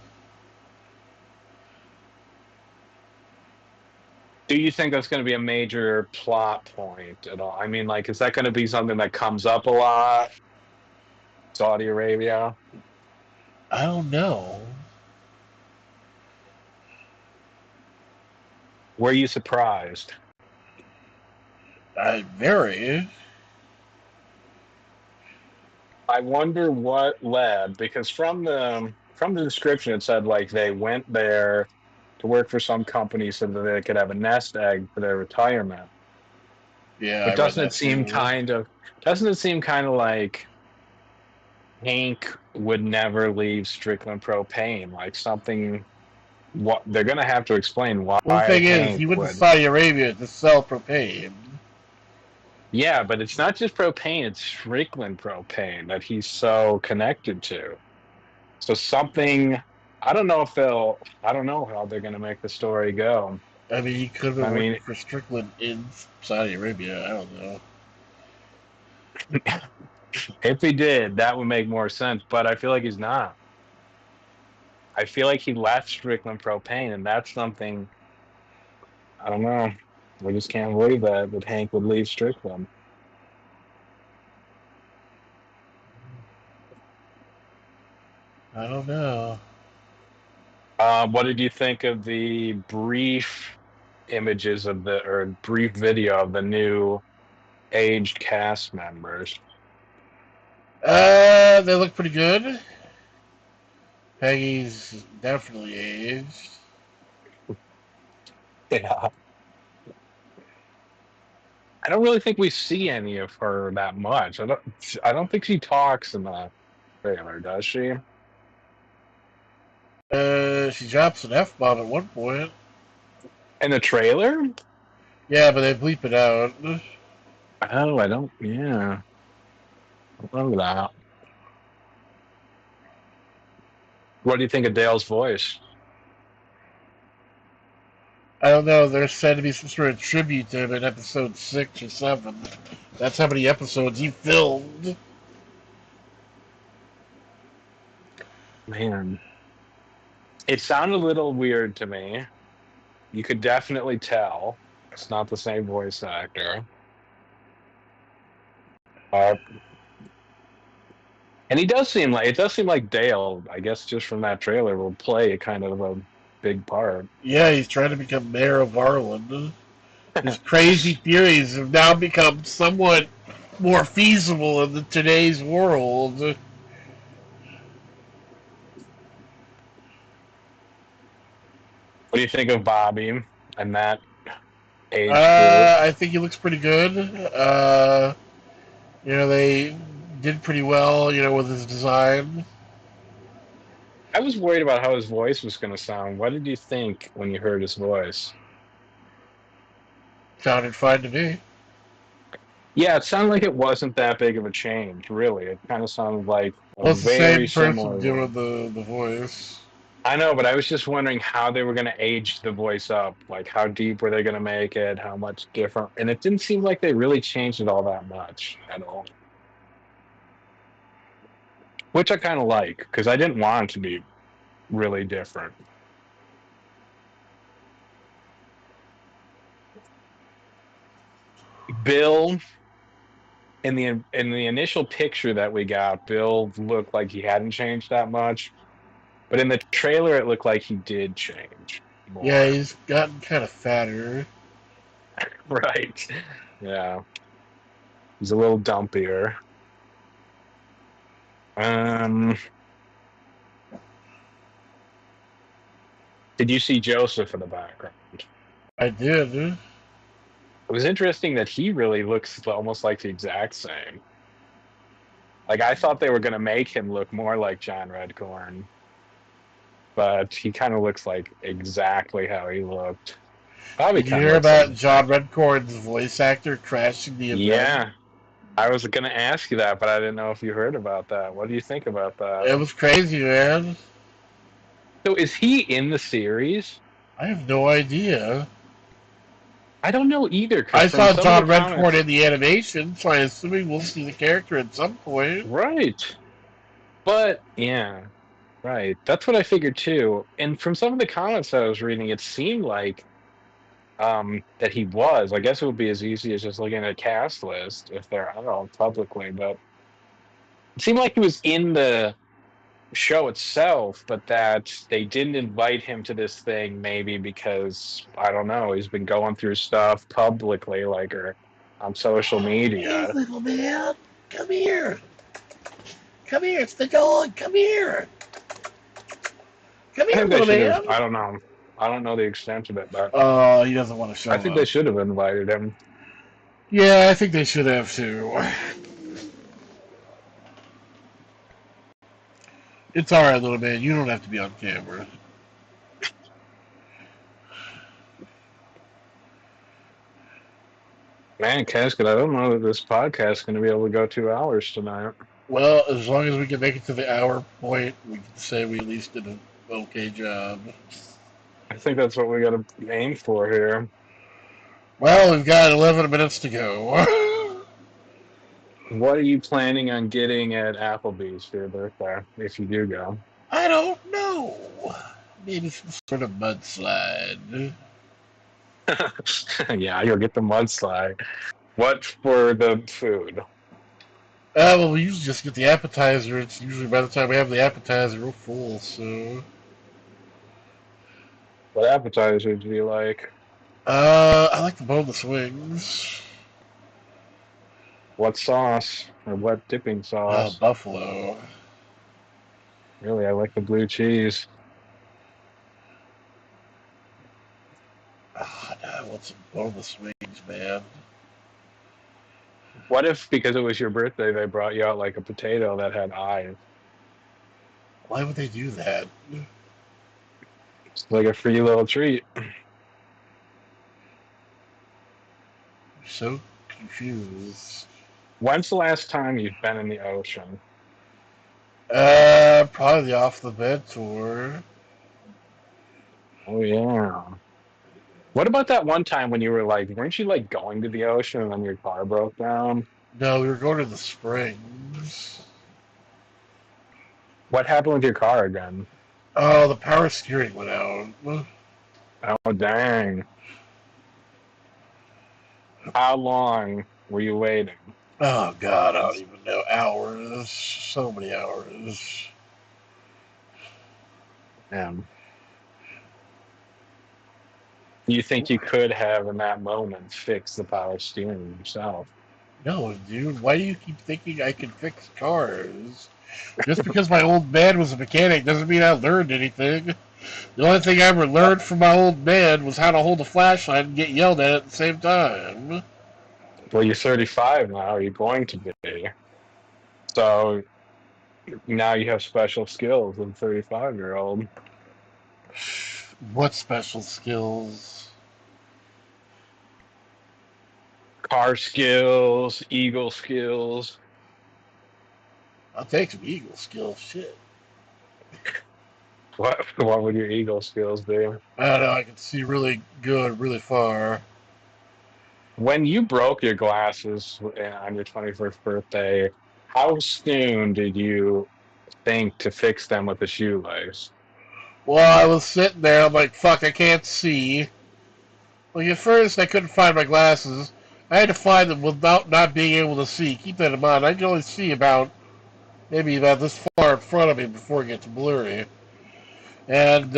Do you think that's going to be a major plot point at all? I mean, like, is that going to be something that comes up a lot? Saudi Arabia? I don't know. Were you surprised? I very. I wonder what led, because from the description it said like they went there to work for some company so that they could have a nest egg for their retirement. Yeah, I But read that too. doesn't it seem kind of like Hank would never leave Strickland Propane? Like something what they're gonna have to explain why Well, the thing is, he Hank went to would. Saudi Arabia to sell propane. Yeah, but it's not just propane, it's Strickland propane that he's so connected to. So something, I don't know how they're going to make the story go. I mean, he could have I been working mean, for Strickland in Saudi Arabia. I don't know. if he did, that would make more sense, but I feel like he's not. I feel like he left Strickland propane, and that's something, I don't know. We just can't believe that Hank would leave Strickland. I don't know. What did you think of the brief images or brief video of the new aged cast members? They look pretty good. Peggy's definitely aged. Yeah. I don't really think we see any of her that much. I don't think she talks in the trailer, does she? She drops an F bomb at one point. In the trailer? Yeah, but they bleep it out. Oh, I don't. Yeah, I don't remember that. What do you think of Dale's voice? I don't know. There's said to be some sort of tribute to him in episode 6 or 7. That's how many episodes he filmed. Man, it sounded a little weird to me. You could definitely tell it's not the same voice actor. Uh, and he does seem like it does seem like Dale, I guess just from that trailer, will play a kind of a big part. Yeah, he's trying to become mayor of Harlan. His crazy theories have now become somewhat more feasible in today's world. What do you think of Bobby and that age group? I think he looks pretty good. They did pretty well, with his design. I was worried about how his voice was going to sound. What did you think when you heard his voice? Sounded fine to me. Yeah, it sounded like it wasn't that big of a change, really. It kind of sounded like a Well, it's the very same person similar doing voice. the voice. I know, but I was just wondering how they were going to age the voice up. Like, how deep were they going to make it? How much different? And it didn't seem like they really changed it all that much at all, which I kind of like because I didn't want it to be really different. Bill, in the initial picture that we got, Bill looked like he hadn't changed that much, but in the trailer, it looked like he did change Yeah, more. he's gotten kind of fatter. Right? Yeah, he's a little dumpier. Um, did you see Joseph in the background? I did. It was interesting that he really looks almost like the exact same. Like I thought they were going to make him look more like John Redcorn, but he kind of looks like exactly how he looked. Bobby Did you kind of hear looks like, about John Redcorn's voice actor crashing the event? yeah. I was going to ask you that, but I didn't know if you heard about that. What do you think about that? It was crazy, man. So is he in the series? I have no idea. I don't know either, because I from saw some of the John Redcord comments, in the animation, so I'm assuming we'll see the character at some point. right? But yeah, right. That's what I figured too. And from some of the comments I was reading, it seemed like that he was. I guess it would be as easy as just looking at a cast list if they're out publicly, but it seemed like he was in the show itself, but that they didn't invite him to this thing maybe because I don't know, he's been going through stuff publicly like or on social Hey, media. little man. Come here. Come here. It's the dog. Come here. Come I here, think they little should have man. I don't know. I don't know the extent of it, but Oh, he doesn't want to I show think they up. should have invited him. Yeah, I think they should have too. It's alright, little man. You don't have to be on camera. Man, Casket, I don't know that this podcast is going to be able to go 2 hours tonight. Well, as long as we can make it to the hour point, we can say we at least did an okay job. I think that's what we got to aim for here. Well, we've got 11 minutes to go. What are you planning on getting at Applebee's for your birthday if you do go? I don't know. Maybe some sort of mudslide. Yeah, you'll get the mudslide. What for the food? Well, we usually just get the appetizer. It's usually by the time we have the appetizer, we're full, so. What appetizers do you like? I like the boneless wings. What sauce or what dipping sauce? Buffalo. Really, I like the blue cheese. I want some boneless wings, man. What if, because it was your birthday, they brought you out like a potato that had eyes? Why would they do that? It's like a free little treat. I'm so confused. When's the last time you've been in the ocean? Probably the off the bed tour. Oh, yeah. What about that one time when you were like, weren't you like going to the ocean and then your car broke down? No, we were going to the springs. What happened with your car again? Oh, the power steering went out. Oh, dang. How long were you waiting? Oh God, I don't even know. Hours, so many hours. Damn. You think you could have, in that moment, fixed the power steering yourself? No, dude, why do you keep thinking I can fix cars? Just because my old man was a mechanic doesn't mean I learned anything. The only thing I ever Well, learned from my old man was how to hold a flashlight and get yelled at the same time. well, you're 35 now. You're going to be. So now you have special skills as a 35-year-old. What special skills? Car skills, eagle skills. I'll take some eagle skills. Shit. What would your eagle skills be? I don't know. I can see really good, really far. When you broke your glasses on your 21st birthday, how soon did you think to fix them with a shoelace? Well, I was sitting there. I'm like, fuck, I can't see. Like at first, I couldn't find my glasses. I had to find them without not being able to see. Keep that in mind. I can only see about maybe about this far in front of me before it gets blurry. And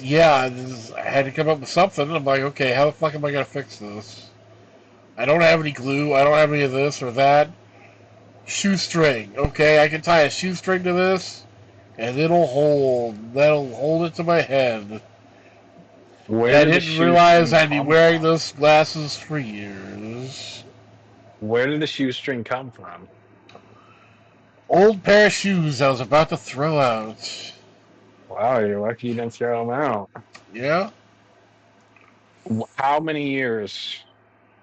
yeah, I had to come up with something. I'm like, okay, how the fuck am I gonna fix this? I don't have any glue. I don't have any of this or that. Shoestring. Okay, I can tie a shoestring to this, and it'll hold. That'll hold it to my head. And Where I did the didn't realize shoestring I'd be come wearing from? those glasses for years. Where did the shoestring come from? Old pair of shoes I was about to throw out. Wow, you're lucky you didn't throw them out. Yeah? How many years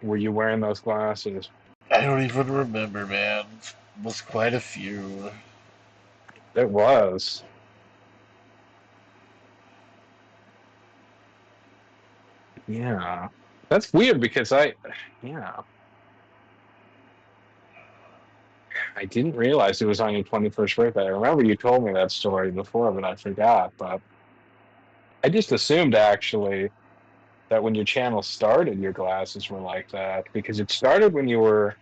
were you wearing those glasses? I don't even remember, man. It was quite a few. It was. Yeah. That's weird because yeah, I didn't realize it was on your 21st birthday. I remember you told me that story before, but I forgot. But I just assumed actually that when your channel started, your glasses were like that because it started when you were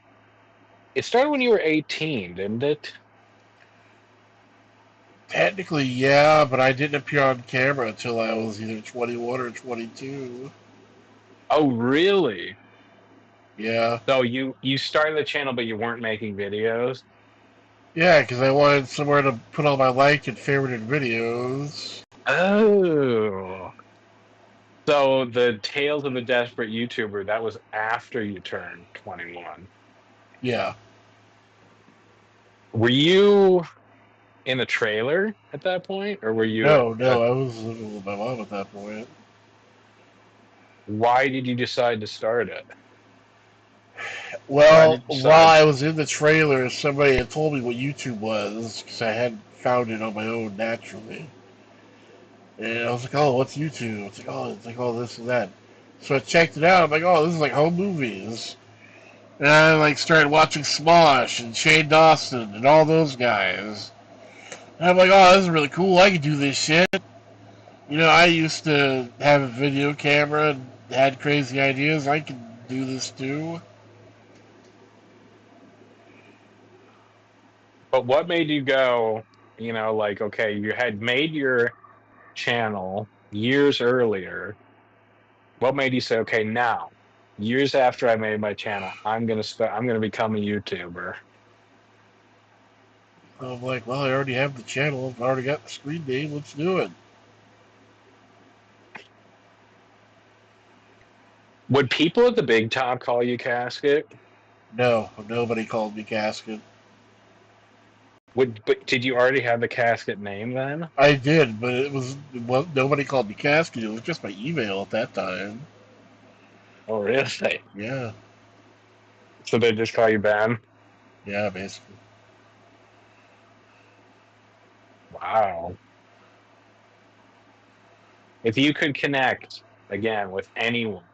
18, didn't it? Technically, yeah, but I didn't appear on camera until I was either 21 or 22. Oh, really? Yeah. So you started the channel, but you weren't making videos? Yeah, because I wanted somewhere to put all my liked and favorited videos. Oh. So the Tales of the Desperate YouTuber, that was after you turned 21. Yeah. Were you in the trailer at that point, or were you No, no, I was living with my mom at that point. why did you decide to start it? Why Well, did you while decide? I was in the trailer, somebody had told me what YouTube was because I hadn't found it on my own naturally. And I was like, oh, what's YouTube? It's like, oh, this and that. So I checked it out. I'm like, oh, this is like home movies. And I like started watching Smosh and Shane Dawson and all those guys. And I'm like, oh, this is really cool. I can do this shit. You know, I used to have a video camera and had crazy ideas. I can do this too. But what made you go, like, okay, you had made your channel years earlier. What made you say, okay, now, years after I made my channel, I'm gonna become a YouTuber? So I'm like, well, I already have the channel. I've already got the screen name. Let's do it. Would people at the big top call you Casket? No, nobody called me Casket. But did you already have the Casket name then? I did, but it was well, nobody called me Casket. It was just my email at that time. Oh, really? Yeah, So they just call you Ben? yeah, basically. Wow. If you could connect again with anyone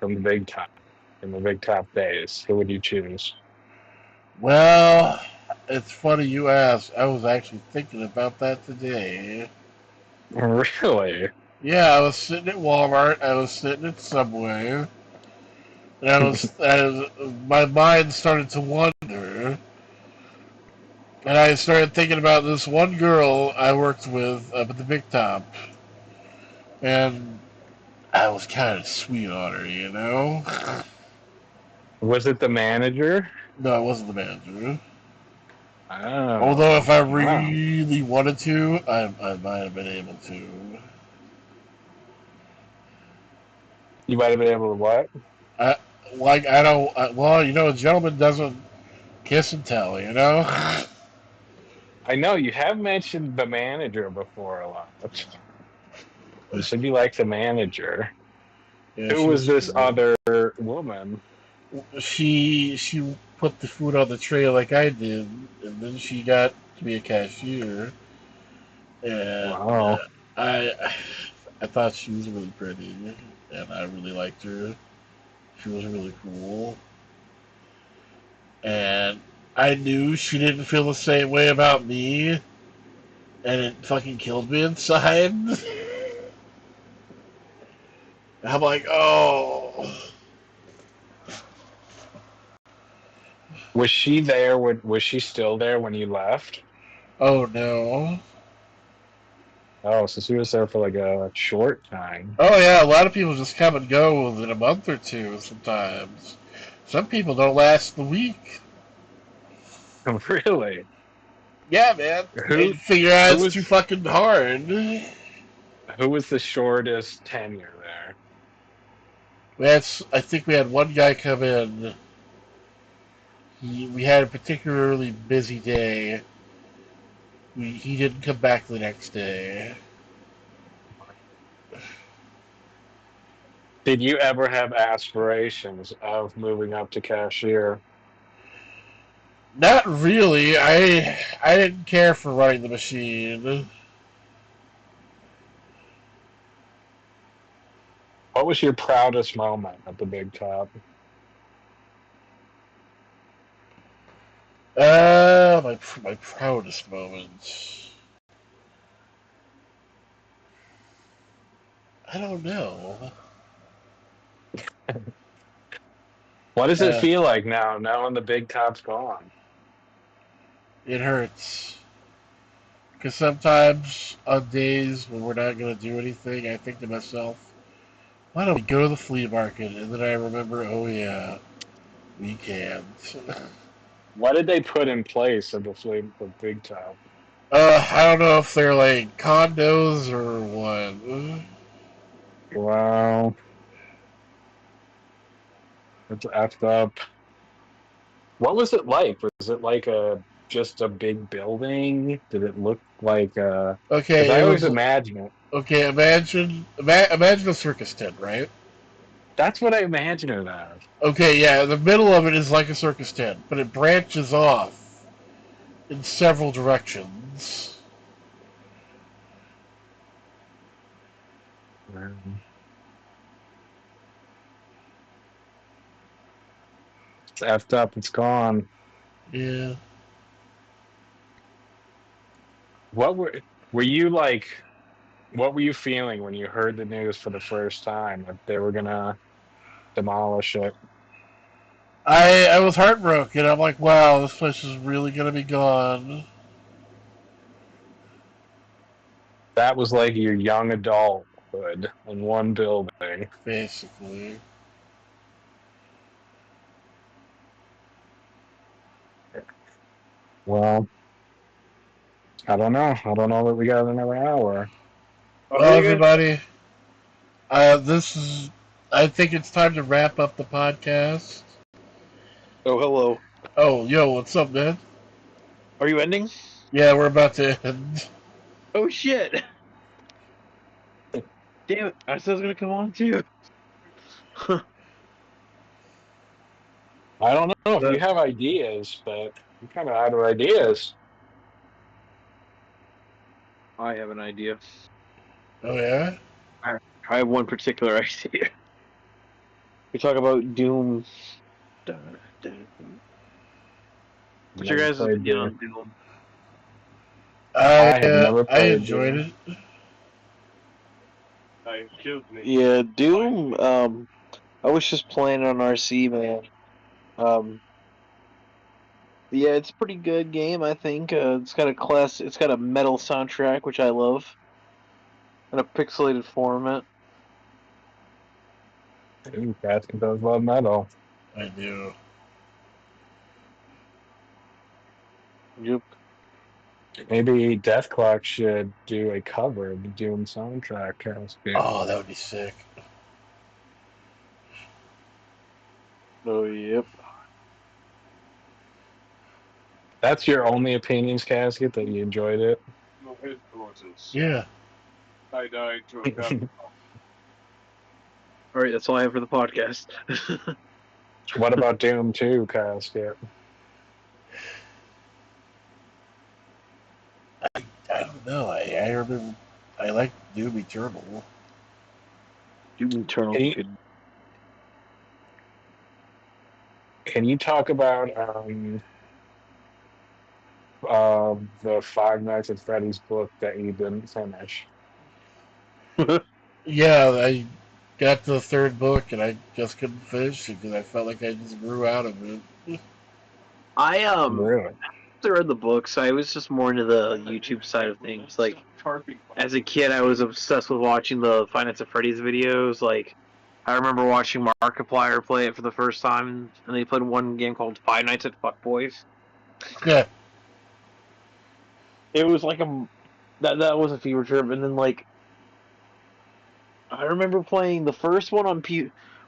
from the big top in the big top days, who would you choose? Well, it's funny you ask. I was actually thinking about that today. Really? Yeah, I was sitting at Walmart. I was sitting at Subway. And my mind started to wander. And I started thinking about this one girl I worked with up at the Big Top. And I was kind of sweet on her, you know? Was it the manager? No, it wasn't the manager. Although Oh, if I wow. really wanted to, I might have been able to. You might have been able to what? I like I don't. Well, a gentleman doesn't kiss and tell, you know. I know you have mentioned the manager before a lot. You said you like the manager. Yeah, Who she was was this cool. other woman? She put the food on the tray like I did, and then she got to be a cashier, and Wow. I I thought she was really pretty, and I really liked her. She was really cool, and I knew she didn't feel the same way about me, and it fucking killed me inside. I'm like, oh, Was she there when was she still there when you left? oh no. Oh, so she was there for like a short time. Oh yeah, a lot of people just come and go within a month or two sometimes. Some people don't last the week. Really? Yeah, man. They Who figure out who it's too was fucking hard. who was the shortest tenure there? I think we had one guy come in. We had a particularly busy day. He didn't come back the next day. Did you ever have aspirations of moving up to cashier? Not really. I didn't care for running the machine. What was your proudest moment at the big top? My proudest moments. I don't know. What does it Uh, feel like now, knowing the big top's gone? it hurts. Because sometimes on days when we're not going to do anything, I think to myself, why don't we go to the flea market? And then I remember, oh yeah, we can't. What did they put in place of the big top? I don't know if they're like condos or what. Wow, it's effed up. What was it like? Was it like a just a big building? Did it look like because Okay, I it always was imagine it. okay. Imagine a circus tent, right? That's what I imagine it as. Okay, yeah. The middle of it is like a circus tent, but it branches off in several directions. It's effed up. It's gone. Yeah. What were you like? What were you feeling when you heard the news for the first time that they were gonna demolish it? I was heartbroken. I'm like, wow, this place is really gonna be gone. That was like your young adulthood in one building. Basically. Well, I don't know. I don't know that we got another hour. Oh, Well, there you go. everybody, this is. I think it's time to wrap up the podcast. Oh, hello. Oh, yo, what's up, man? Are you ending? Yeah, we're about to end. Oh shit! Damn it! I said I was gonna come on too. I don't know if you But have ideas, but I'm kind of out of ideas. I have an idea. Oh yeah. I have one particular idea. We talk about Doom. What's your Never guys' played opinion Doom. on Doom? I have never I played enjoyed Doom. it. Yeah, Doom. I was just playing on RC, man. Um, yeah, it's a pretty good game. I think it's got a class. It's got a metal soundtrack, which I love, and a pixelated format. Ooh, Casket does love metal. I do. Yep. Maybe Death Clock should do a cover of the Doom soundtrack, Casket. Oh, that would be sick. Oh, yep. That's your only opinions, Casket, that you enjoyed it? Yeah. All right, that's all I have for the podcast. What about Doom 2, Casket? I don't know. I remember I liked Doom Eternal. Doom Eternal's Can you, good. can you talk about the Five Nights at Freddy's book that you didn't finish? Yeah, I got to the third book and I just couldn't finish it because I felt like I just grew out of it. I Really? after I read the books, I was just more into the YouTube side of things. Like as a kid, I was obsessed with watching the Five Nights at Freddy's videos. Like I remember watching Markiplier play it for the first time, and they played one game called Five Nights at Fuck Boys. Yeah, It was like that was a fever trip, and then like I remember playing the first one on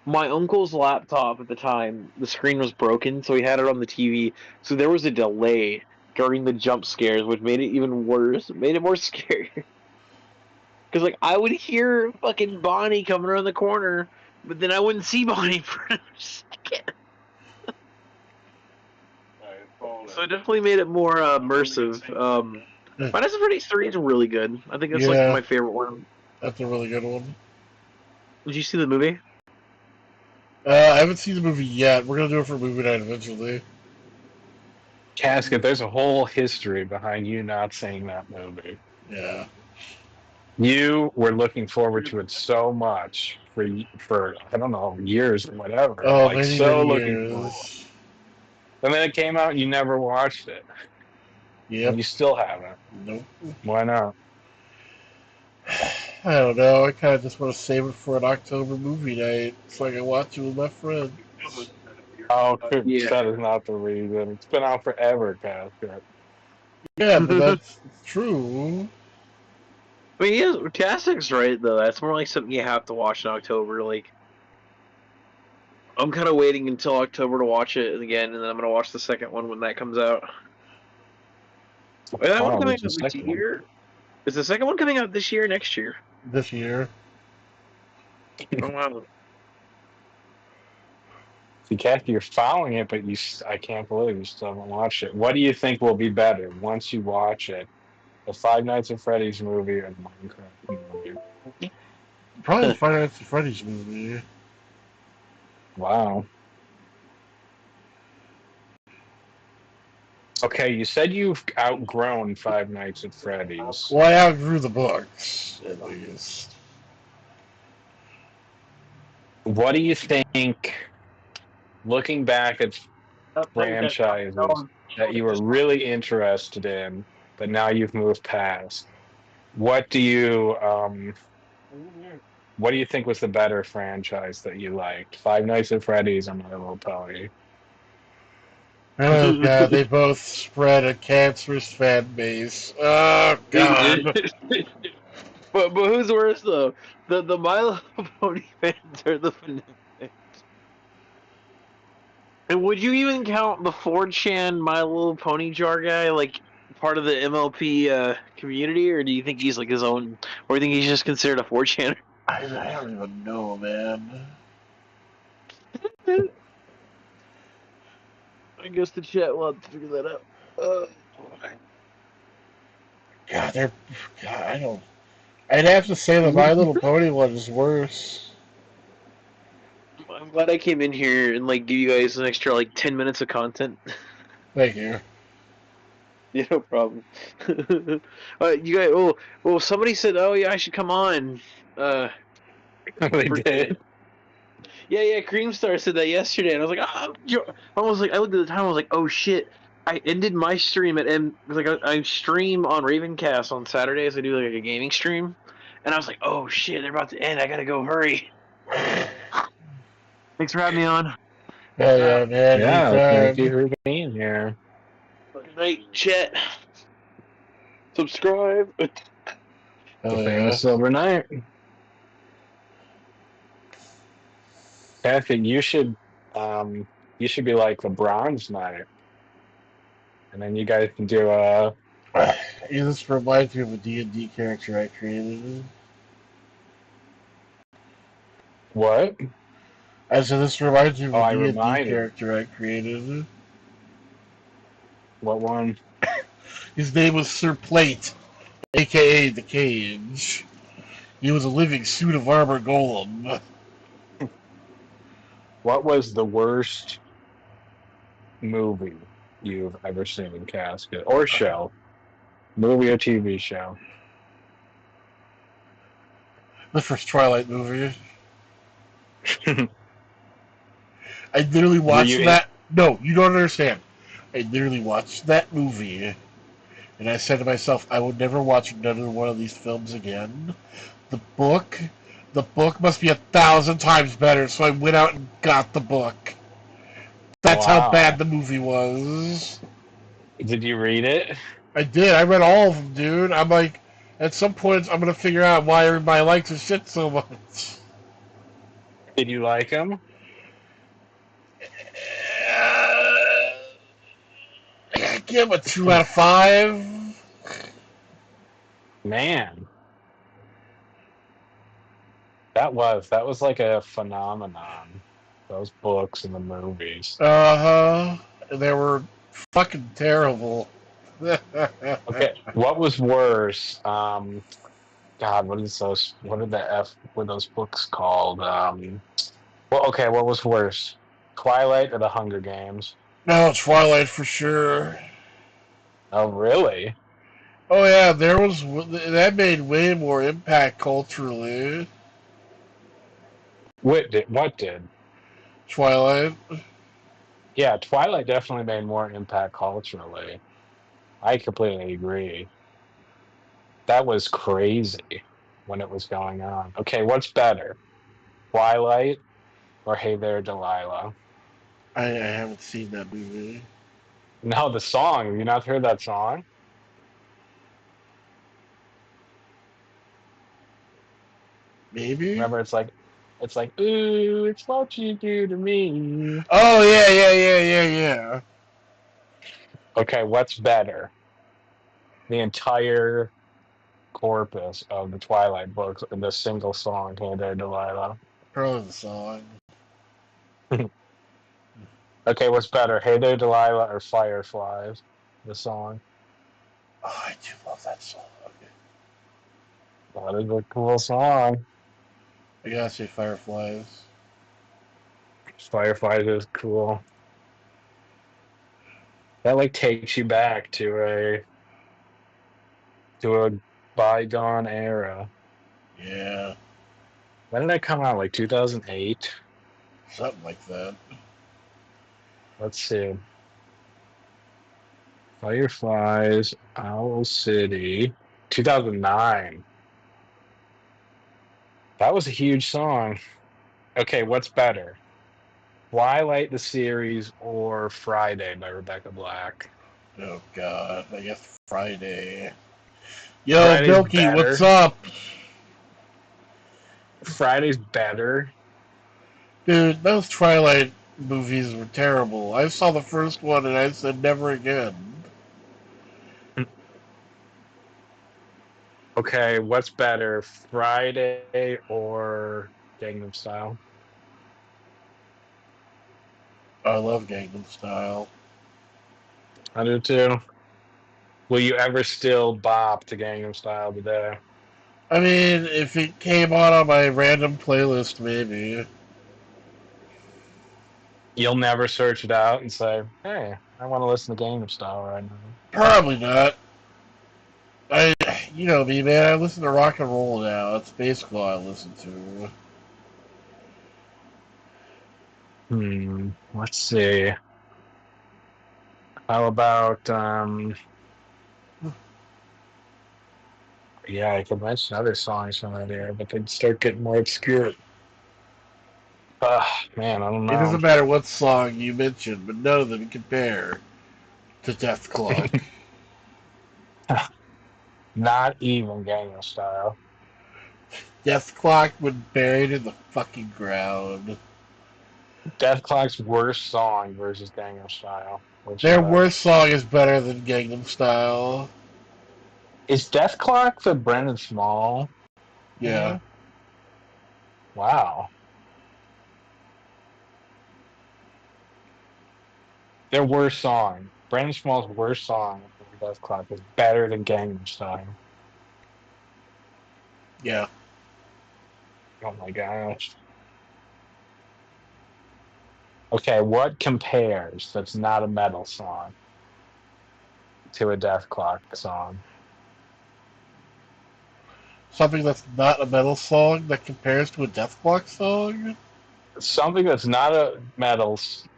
my uncle's laptop at the time. The screen was broken, so he had it on the TV. So there was a delay during the jump scares, which made it even worse. Made it more scary. Because like I would hear fucking Bonnie coming around the corner, but then I wouldn't see Bonnie for another second. So it definitely made it more immersive. Final Fantasy 3 is really good. I think that's like yeah, my favorite one. that's a really good one. Did you see the movie? I haven't seen the movie yet. We're gonna do it for movie night eventually. Casket, there's a whole history behind you not seeing that movie. Yeah. You were looking forward to it so much for I don't know, years or whatever, Oh, like many so many looking forward. years. And then it came out and you never watched it. And Yep. you still haven't. Nope. Why not? I don't know. I kind of just want to save it for an October movie night so I can watch it with my friends. Oh, Yeah. that is not the reason. It's been out forever, Casket. Yeah, but that's true. I mean, yeah, Tastic's right though. That's more like something you have to watch in October. Like, I'm kind of waiting until October to watch it again, and then I'm gonna watch the second one when that comes out. Is that one Oh, coming there's a out this second one. year? Is the second one coming out this year or next year? This year. Oh wow. See, Casket, you're following it, but I can't believe you still haven't watched it. What do you think will be better once you watch it? The Five Nights at Freddy's movie or the Minecraft movie? Probably the Five Nights at Freddy's movie. Wow. Okay, you said you've outgrown Five Nights at Freddy's. Well, I outgrew the books, at least. What do you think, looking back at franchises that you were really interested in, but now you've moved past? What do you what do you think was the better franchise that you liked? Five Nights at Freddy's or My Little Pony? Oh god, they both spread a cancerous fan base. Oh god. But who's worse though? The My Little Pony fans or the FNAF fans? And would you even count the 4chan My Little Pony jar guy like part of the MLP community, or do you think he's like his own, or do you think he's just considered a 4chan? I don't even know, man. I guess the chat will have to figure that out. God, they're. God, I don't. I'd have to say the My Little Pony one is worse. I'm glad I came in here and like give you guys an extra like 10 minutes of content. Thank you. Yeah, no problem. You guys, well, somebody said, oh yeah, I should come on. They Freaking did. yeah, Creamstar said that yesterday, and I was like, I was like, I looked at the time, I was like, oh shit, I ended my stream at like I stream on Ravencast on Saturdays. I do like a gaming stream, and I was like, oh shit, they're about to end. I gotta go, hurry. Thanks for having me on. Hell yeah, man. Yeah, thank you Anytime. for being here. Good night, chat. Subscribe. The Hell yeah. famous Silver Knight. Kathy, you should be like the Bronze Knight, and then you guys can do a This reminds me of a D&D character I created. what? I said this reminds me of Oh, a I D&D reminded. character I created. What one? His name was Sir Plate, aka the Cage. He was a living suit of armor golem. What was the worst movie you've ever seen in Casket or show? Movie or TV show? The first Twilight movie. I literally Were you watched in? that. No, you don't understand. I literally watched that movie, and I said to myself, I will never watch another one of these films again. The book, the book must be 1,000 times better. So I went out and got the book. That's how bad Wow. the movie was. Did you read it? I did. I read all of them, dude. I'm like, at some point, I'm gonna figure out why everybody likes this shit so much. Did you like him? Give him a 2 out of 5. Man, that was like a phenomenon. Those books and the movies. Uh huh. They were fucking terrible. Okay, what was worse? God, what is those? What are the F? Were those books called? Well, okay, what was worse? Twilight or The Hunger Games? No, Twilight for sure. Oh, really? Oh yeah, there was that made way more impact culturally. What did? What did? Twilight. Yeah, Twilight definitely made more impact culturally. I completely agree. That was crazy when it was going on. Okay, what's better, Twilight or Hey There, Delilah? I haven't seen that movie. No, the song. Have you not heard that song? Maybe. Remember, it's like, ooh, it's what you do to me. Oh yeah. Okay, what's better? The entire corpus of the Twilight books in this single song, Hey There, Delilah. Probably the song. Okay, what's better, Hey There, Delilah or Fireflies? The song. Oh, I do love that song. That is a cool song. I gotta say Fireflies. Fireflies is cool. That like takes you back to a bygone era. Yeah, When did that come out? Like 2008? something like that. Let's see. Fireflies, Owl City, 2009. That was a huge song. Okay, what's better? Twilight the series or Friday by Rebecca Black? Oh god, I guess Friday. Yo, Friday's Bilky, what's better. up? Friday's better. Dude, those Twilight movies were terrible. I saw the first one and I said never again. Okay, what's better? Friday or Gangnam Style? I love Gangnam Style. I do too. Will you ever still bop to Gangnam Style today? I mean, if it came on my random playlist, maybe. You'll never search it out and say, "Hey, I want to listen to Gangnam Style right now." Probably not. I, you know me, man. I listen to rock and roll now. That's basically all I listen to. Let's see. How about yeah, I could mention other songs from that era, but they'd start getting more obscure. Man, I don't It know. doesn't matter what song you mention, but none of them compare to Death Clock. Not even Gangnam Style. Death Clock when buried in the fucking ground. Death Clock's worst song versus Gangnam Style. Which Their worst song is better than Gangnam Style. is Death Clock the Brendan Small Yeah. era? Wow. Their worst song. Brendan Small's worst song for Death Clock is better than Gangnam Style. Yeah. Oh my gosh. Okay, what compares that's not a metal song to a Death Clock song? Something that's not a metal song that compares to a Death Clock song? Something that's not a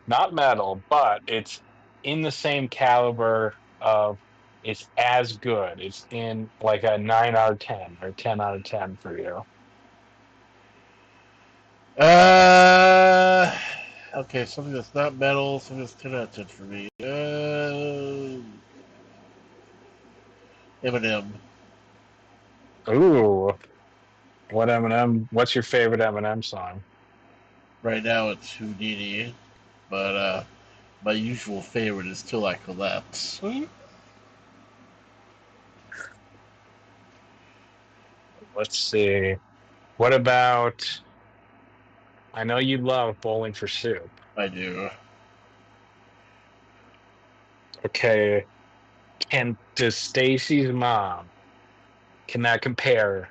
not metal, but it's in the same caliber of it's as good. It's in like a 9 out of 10 or 10 out of 10 for you. Uh. Okay, something that's not metal, something that's 10 out of 10 for me. Eminem. Ooh, what Eminem? What's your favorite Eminem song? Right now it's Houdini, but my usual favorite is Till I Collapse. Let's see. What about? I know you love Bowling for Soup. I do. Okay, can does Stacy's mom can that compare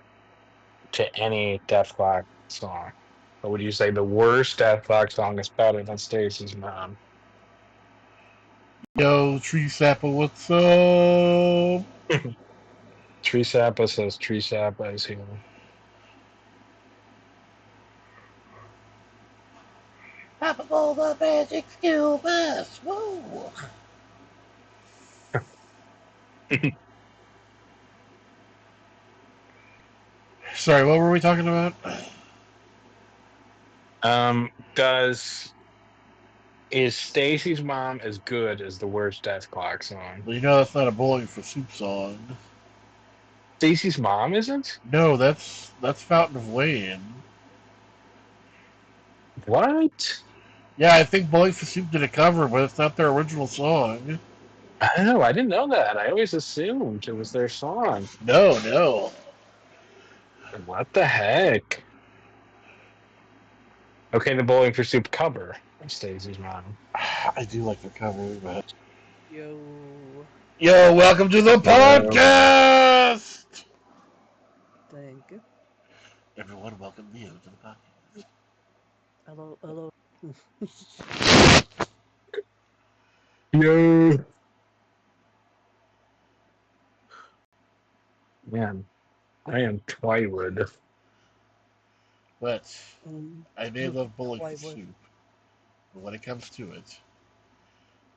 to any Death Clock song? Or would you say the worst Death Clock song is better than Stacy's mom? Yo, Tree Sapper, what's up? Tree Sappa says Tree Sappa is here. Pop up all the magic skill bus. Whoa. Sorry, what were we talking about? Does is Stacy's mom as good as the worst Death Clock song? Well, you know that's not a Bowling for Soup song. Stacy's mom isn't? No, that's Fountain of Wayne. What? Yeah, I think Bowling for Soup did a cover, but it's not their original song. I don't know. I didn't know that. I always assumed it was their song. No, no. What the heck? Okay, the Bowling for Soup cover of Stacy's mom. I do like the cover, but Yo, yo, welcome to the Yeah. podcast. thank you. Everyone, welcome you to the podcast. Hello, hello. Yo. Man, I am Twywood. But I may You love Bowling for plywood. Soup, but when it comes to it,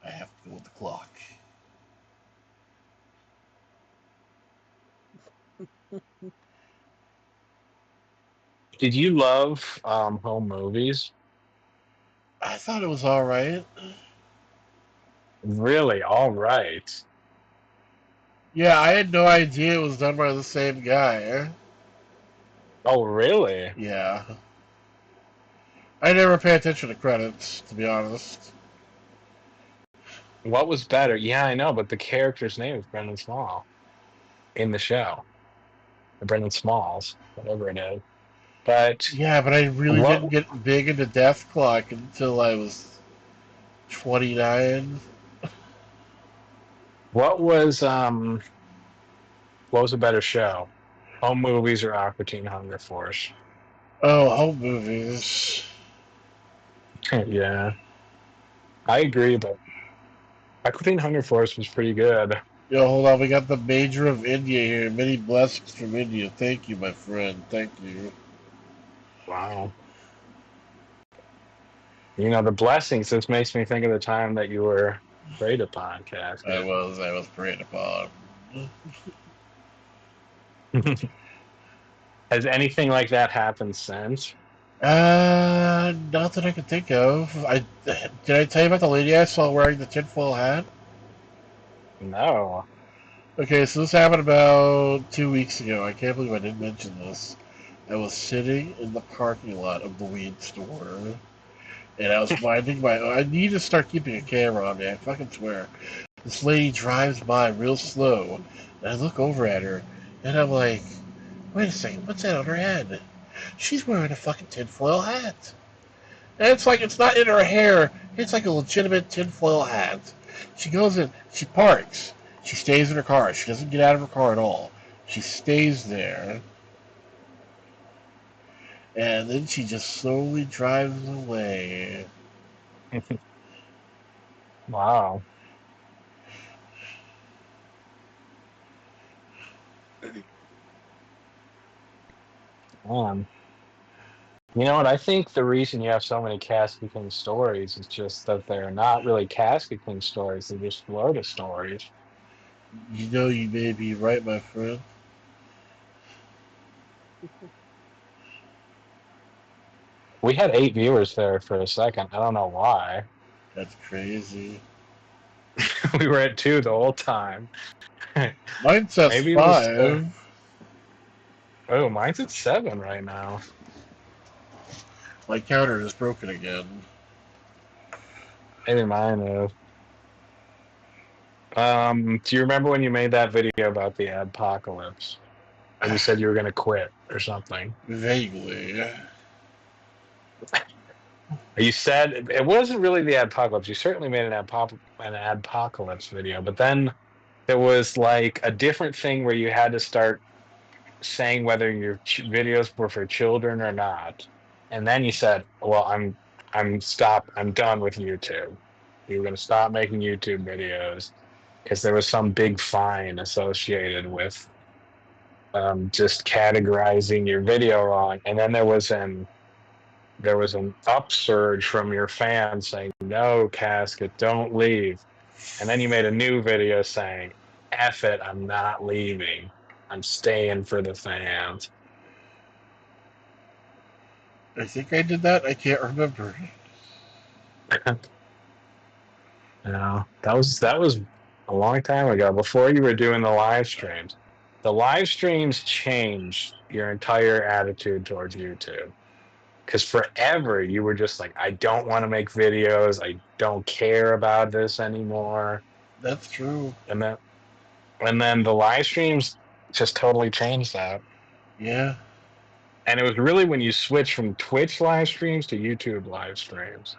I have to go with the clock. Did you love home movies? I thought it was all right. Really? All right. Yeah, I had no idea it was done by the same guy. Oh, really? Yeah. I never pay attention to credits, to be honest. What was better? Yeah, I know, but the character's name is Brendan Small in the show. Brendan Smalls, whatever it is. But Yeah, but I really what didn't get big into Death Clock until I was 29. what was what was a better show? Home movies or Aqua Teen Hunger Force? Oh, home movies. Yeah, I agree, but Aqua Teen Hunger Force was pretty good. Yo, hold on. We got the Major of India here. Many blessings from India. Thank you, my friend. Thank you. Wow. You know, the blessings, this makes me think of the time that you were preyed upon, Casket. I was preyed upon. Has anything like that happened since? Not that I can think of. Did I tell you about the lady I saw wearing the tinfoil hat? No. Okay, so this happened about 2 weeks ago. I can't believe I didn't mention this. I was sitting in the parking lot of the weed store, and I was minding my. I need to start keeping a camera on me. I fucking swear. This lady drives by real slow, and I look over at her, and I'm like, "Wait a second, what's that on her head?" She's wearing a fucking tinfoil hat. And it's like it's not in her hair. It's like a legitimate tinfoil hat. She goes in. She parks. She stays in her car. She doesn't get out of her car at all. She stays there. And then she just slowly drives away. Wow. Man. You know what? I think the reason you have so many Casket King stories is just that they're not really Casket King stories. They're just Florida stories. You know you may be right, my friend. We had 8 viewers there for a second. I don't know why. That's crazy. We were at 2 the whole time. Mine says Maybe it was. 5. Oh, mine's at 7 right now. My counter is broken again. Maybe mine is. Do you remember when you made that video about the apocalypse? And you said you were going to quit or something? Vaguely. You said it wasn't really the apocalypse. You certainly made an apocalypse video, but then there was like a different thing where you had to start saying whether your videos were for children or not. And then you said, "Well, I'm done with YouTube." You were going to stop making YouTube videos because there was some big fine associated with just categorizing your video wrong. And then there was an upsurge from your fans saying, "No, Casket, don't leave." And then you made a new video saying, "F it, I'm not leaving. I'm staying for the fans." I think I did that. I can't remember. No, that was a long time ago, before you were doing the live streams. The live streams changed your entire attitude towards YouTube. Because forever you were just like, I don't want to make videos. I don't care about this anymore. That's true. And then the live streams just totally changed that. Yeah. And it was really when you switched from Twitch live streams to YouTube live streams.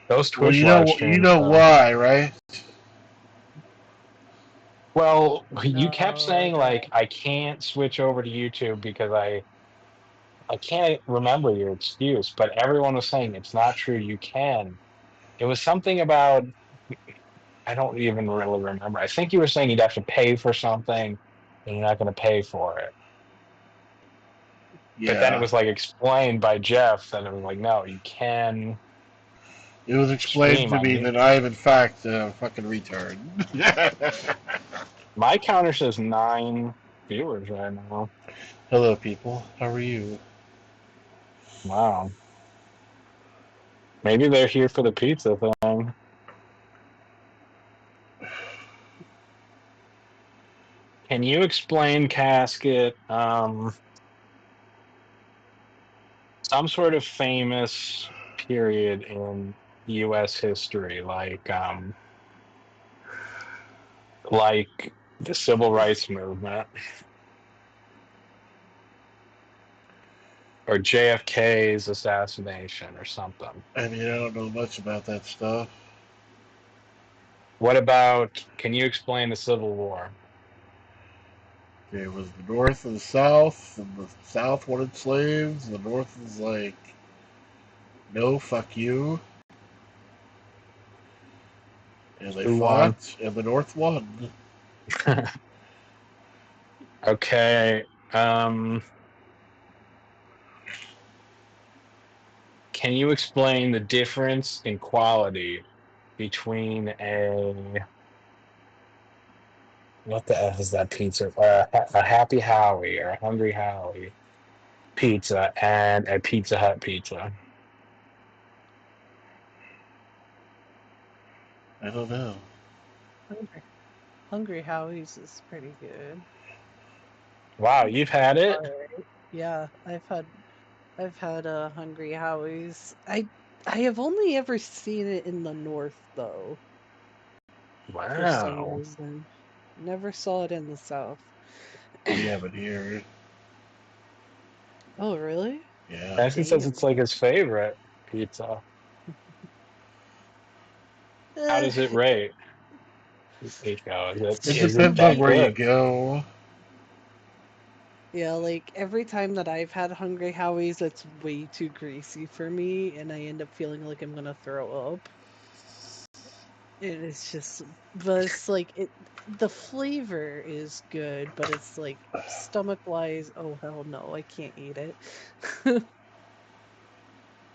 Those Well, Twitch live you streams, know though. why, right? Well, you kept No, I saying like, don't. I can't switch over to YouTube because I can't remember your excuse, but everyone was saying it's not true. You can. It was something about, I don't even really remember. I think you were saying you'd have to pay for something and you're not going to pay for it. But then it Yeah. was like explained by Jeff that it was like, no, you can It was explained stream to on me you. that I am, in fact, a fucking retard. My counter says 9 viewers right now. Hello, people. How are you? Wow. Maybe they're here for the pizza thing. Can you explain, Casket, some sort of famous period in U.S. history, like the civil rights movement or JFK's assassination or something? I mean, I don't know much about that stuff. What about, can you explain the Civil War? It was the North and the South, and the South wanted slaves. The North was like, no, fuck you. And they Who won? fought, and the North won. Okay. Can you explain the difference in quality between what the F is that pizza? A Happy Howie or a Hungry Howie pizza and a Pizza Hut pizza? I don't know. Hungry Howie's is pretty good. Wow, you've had it? Alright. Yeah, I've had Hungry Howie's. I have only ever seen it in the north though, for some Wow. reason. Never saw it in the south. We have it here. Oh, really? Yeah. Nancy says it's Damn. like his favorite pizza. How Eh, does it rate? Nico? It Is it depends on that see, where you good? go. yeah, like every time that I've had Hungry Howie's, it's way too greasy for me, and I end up feeling like I'm gonna throw up. And it's just, but it's like the flavor is good, but it's like stomach wise, oh hell no, I can't eat it.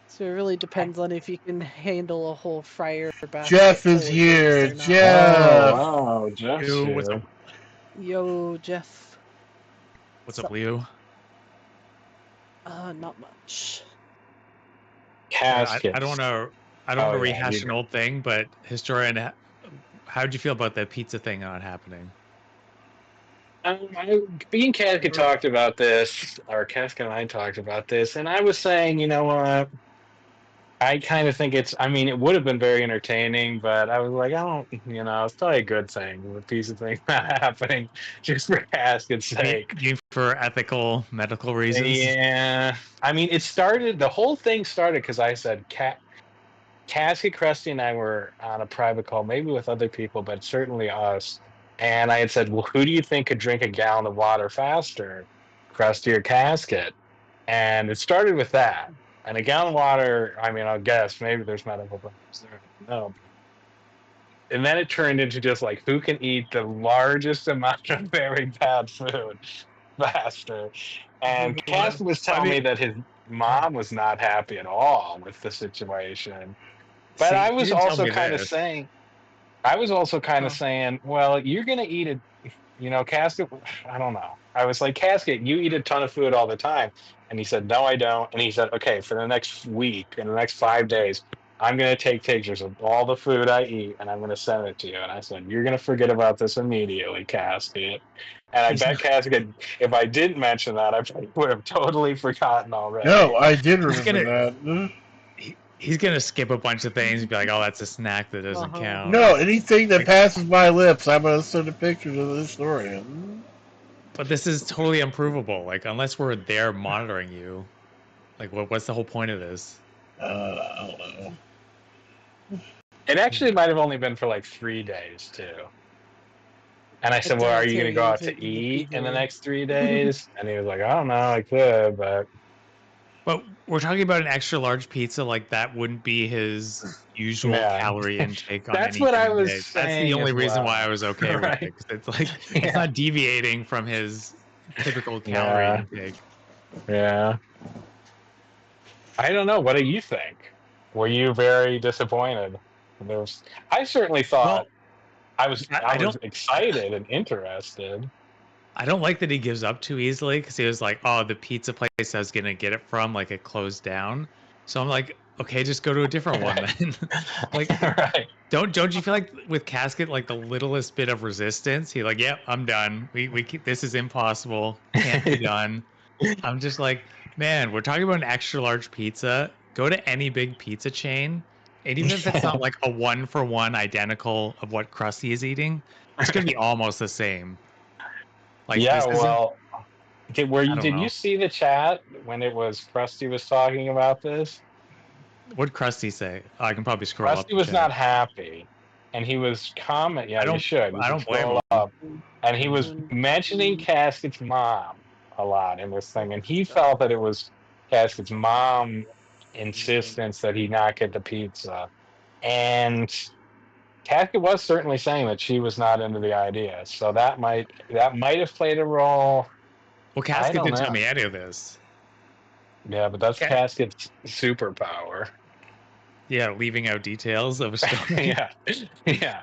So it really depends on if you can handle a whole fryer basket Jeff is full of grease here. or not. Oh Jeff! wow, Jeff's Yo, what's up? here. Yo, Jeff. What's up, Sup? Leo? Not much. Yeah, I don't Caskets. want to. I don't want Oh to yeah, rehash you. an old thing, but historian, how'd you feel about the pizza thing not happening? Me and Casket talked about this, or Casket and I talked about this, and I was saying, you know what? I kind of think I mean, it would have been very entertaining, but I was like, I don't, it's probably a good thing, the piece of thing not happening, just for Casket's sake. You mean for ethical, medical reasons? Yeah. I mean, the whole thing started because I said, Cassie, Krusty, and I were on a private call, maybe with other people, but certainly us. And I had said, well, who do you think could drink a gallon of water faster, Krusty or Casket? And it started with that. And a gallon of water, I mean, I'll guess maybe there's medical problems there. I don't know. And then it turned into just like who can eat the largest amount of very bad food faster. And Well, Casket was I telling mean, me that his mom was not happy at all with the situation. But see, he didn't tell me this. I was also kind of Oh, saying, well, you're going to eat it, Casket. I don't know. I was like, Casket, you eat a ton of food all the time. And he said, no, I don't. And he said, okay, for the next week, in the next 5 days, I'm going to take pictures of all the food I eat and I'm going to send it to you. And I said, you're going to forget about this immediately, Casket. And I he's bet Casket, if I didn't mention that, I probably would have totally forgotten No, already. I did he's remember gonna that. he's gonna skip a bunch of things and be like, "Oh, that's a snack that doesn't Uh-huh. count." No, anything that Like, passes my lips, I'm going to send a picture to the historian. but this is totally unprovable. Like, unless we're there monitoring you, like, what's the whole point of this? I don't know. It actually might have only been for like 3 days, too. And I A said, well, are you going to go dietarian out to taking the pee eat in the here. next 3 days? And he was like, I don't know, I could, but But we're talking about an extra large pizza, like that wouldn't be his usual yeah. calorie intake on That's any what I given was day. That's the saying only as reason why I well. was okay with Right? it, because it's like it's Yeah. not deviating from his typical calorie Yeah. intake. Yeah. I don't know. What do you think? Were you very disappointed? There was, I certainly thought Well, I I was don't. excited and interested. I don't like that he gives up too easily because he was like, "Oh, the pizza place I was gonna get it from, like it closed down." So I'm like, "Okay, just go to a different one Right. then." Like, Right. don't you feel like with Casket, like the littlest bit of resistance, he like, "Yep, I'm done. This is impossible. Can't be done." I'm just like, man, we're talking about an extra large pizza. Go to any big pizza chain, and even if it's not like a one for one identical of what Krusty is eating, it's gonna be almost the same. Like Yeah, this isn't. well, I don't did you know. see the chat when it was Krusty was talking about this? What'd Krusty say? I can probably scroll up Krusty the was chat. not happy, and he was comment. Yeah, I you don't. should. You I should don't blame scroll him. up. And he was mentioning Casket's mom a lot in this thing, and he felt that it was Casket's mom insistence that he not get the pizza. And Casket was certainly saying that she was not into the idea, so that might have played a role. Well, I Casket don't didn't tell know. me any of this. Yeah, but that's Ca- Casket's superpower. Yeah, leaving out details of a story. Yeah, yeah.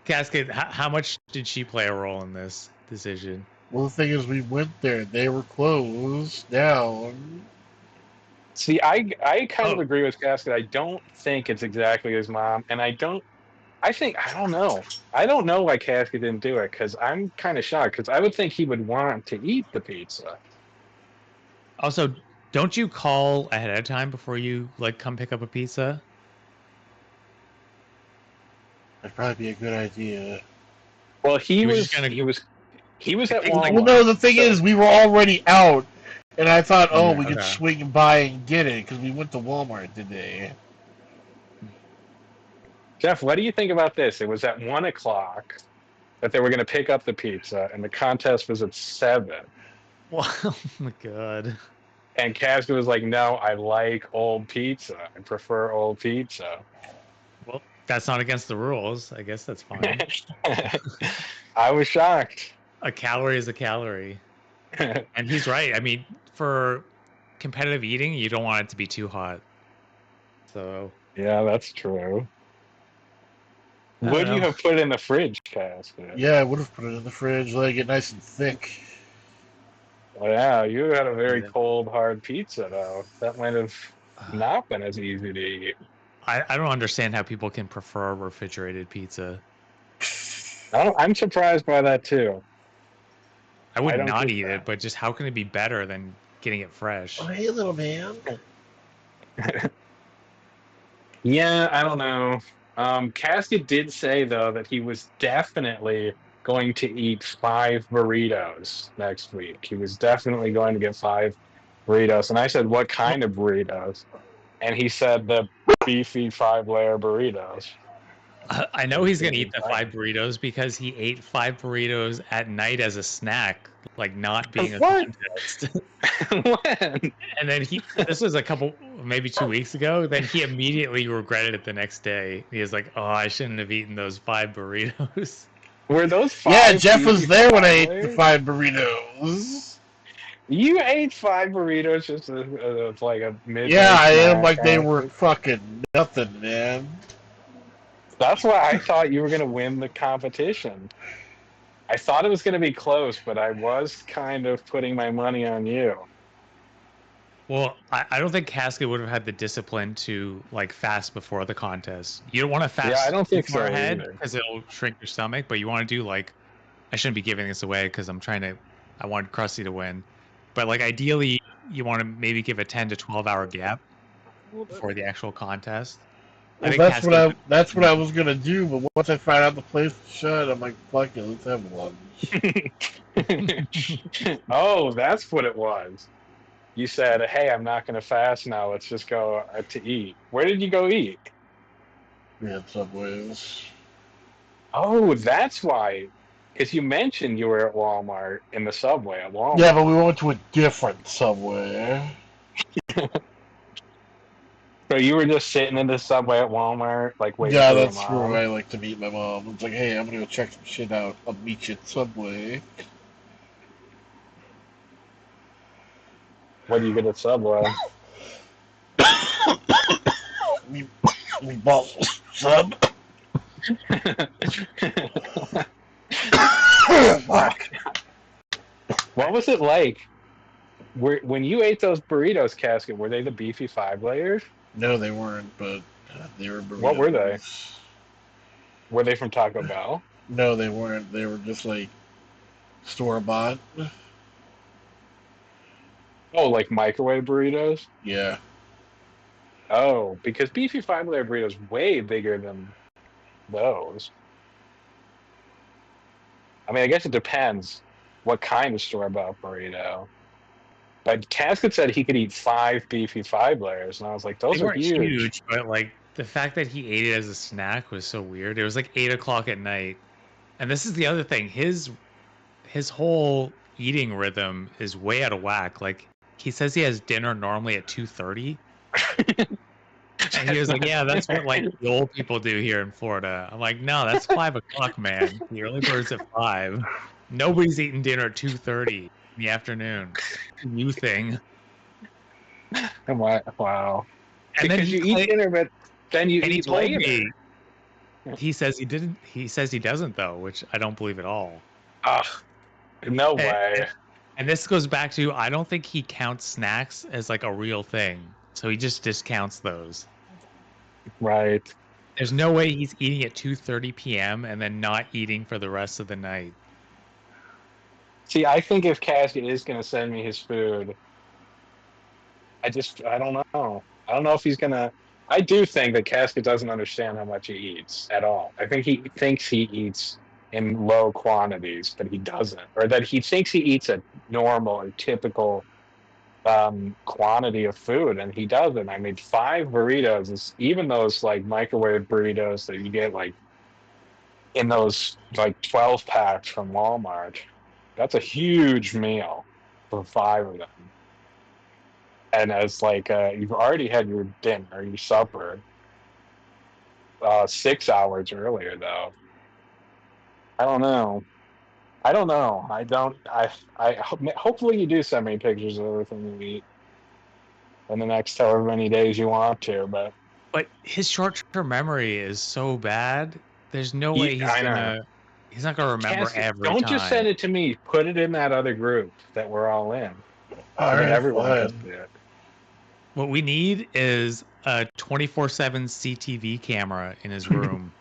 Casket, how much did she play a role in this decision? Well, the thing is, we went there. They were closed down. See, I kind of Oh, agree with Casket. I don't think it's exactly his mom, and I don't know. I don't know why Casket didn't do it because I'm kind of shocked because I would think he would want to eat the pizza. also, don't you call ahead of time before you like come pick up a pizza? That'd probably be a good idea. Well, he You were just was gonna. at It's like, Well, no, Walmart. the thing So is, we were already out, and I thought, oh, yeah. we could okay. swing by and get it because we went to Walmart today. Jeff, what do you think about this? It was at 1 o'clock that they were going to pick up the pizza, and the contest was at 7. Well, oh my god. And Casket was like, "No, I like old pizza. I prefer old pizza." Well, that's not against the rules. I guess that's fine. I was shocked. A calorie is a calorie. And he's right. I mean, for competitive eating, you don't want it to be too hot. So, Yeah, that's true. I don't Would you know. have put it in the fridge, Casket? Yeah, I would have put it in the fridge, let it get nice and thick. Wow, you had a very Yeah. cold, hard pizza, though. That might have not been as easy to eat. I don't understand how people can prefer refrigerated pizza. I'm surprised by that, too. I I would don't not get eat that. it, but just how can it be better than getting it fresh? Oh, hey, little man. Yeah, I don't know. Casket did say though that he was definitely going to eat 5 burritos next week. He was definitely going to get 5 burritos, and I said, "What kind of burritos?" And he said the beefy 5-layer burritos. I know Like, he's gonna eat the 5 burritos because he ate 5 burritos at night as a snack, like not being a what? contest. When? And then this was a couple, maybe 2 weeks ago. Then he immediately regretted it the next day. He was like, "Oh, I shouldn't have eaten those 5 burritos." Were those Yeah, 5 Jeff was beefy there when I ate the 5-layers? 5 burritos. You ate 5 burritos just as like a Yeah, midday I am snack, like they were Casket? fucking nothing, man. That's why I thought you were going to win the competition. I thought it was going to be close, but I was kind of putting my money on you. Well, I don't think Casket would have had the discipline to like fast before the contest. You don't want to Yeah, I fast don't too think far so ahead either. because it'll shrink your stomach, but you want to do like, I shouldn't be giving this away because I want Krusty to win. But like ideally, you want to maybe give a 10 to 12 hour gap before the actual contest. I Well, think Casket. that's what I was gonna do, but once I found out the place was shut, I'm like, fuck it, let's have lunch. Oh, that's what it was. You said, "Hey, I'm not going to fast now. Let's just go to eat." Where did you go eat? We had Subways. Oh, that's why. Because you mentioned you were at Walmart in the subway at Yeah, but Walmart. we went to a different Subway. So you were just sitting in the subway at Walmart, like waiting Yeah, for your that's where mom. I like to meet my mom. It's like, hey, I'm gonna go check some shit out. I'll meet you at Subway. What do you get at Subway? We, we bought sub. Fuck. What was it like? When you ate those burritos, Casket, were they the beefy 5 layers? No, they weren't, but they were What were they? burritos. Were they from Taco Bell? No, they weren't. They were just like store bought. Oh, like microwave burritos? Yeah. Oh, because beefy 5-layer burritos way bigger than those. I mean, I guess it depends what kind of store-bought burrito. But Casket said he could eat 5 beefy 5 layers, and I was like, They those are weren't huge. huge, but like the fact that he ate it as a snack was so weird. It was like 8 o'clock at night. And this is the other thing. His whole eating rhythm is way out of whack. Like he says he has dinner normally at 2:30. And he was like, "Yeah, that's what like the old people do here in Florida." I'm like, "No, that's 5 o'clock, man. The early bird's at 5. Nobody's eating dinner at 2:30 in the afternoon. New thing." Wow. And then Because you eat dinner, but then you he eat told later. me he says he didn't. He says he doesn't though, which I don't believe at all. Ugh, no And, way. and this goes back to I don't think he counts snacks as like a real thing, so he just discounts those. Right. There's no way he's eating at 2:30 p.m. and then not eating for the rest of the night. See, I think if Casket is going to send me his food, I don't know. I don't know if he's going to. I do think that Casket doesn't understand how much he eats at all. I think he thinks he eats in low quantities, but he doesn't. Or that he thinks he eats a normal or typical quantity of food, and he doesn't. I mean, 5 burritos is even those like microwave burritos that you get like in those like 12 packs from Walmart. That's a huge meal for 5 of them. And as like you've already had your dinner, your supper, 6 hours earlier though. I don't know. I don't know. I don't. Hopefully you do send me pictures of everything you eat in the next however many days you want to. But his short-term memory is so bad. There's no way I know. he's not gonna remember every Don't just time. send it to me. Put it in that other group that we're all in, All so that right, everyone can fine. see it. What we need is a 24/7 CTV camera in his room.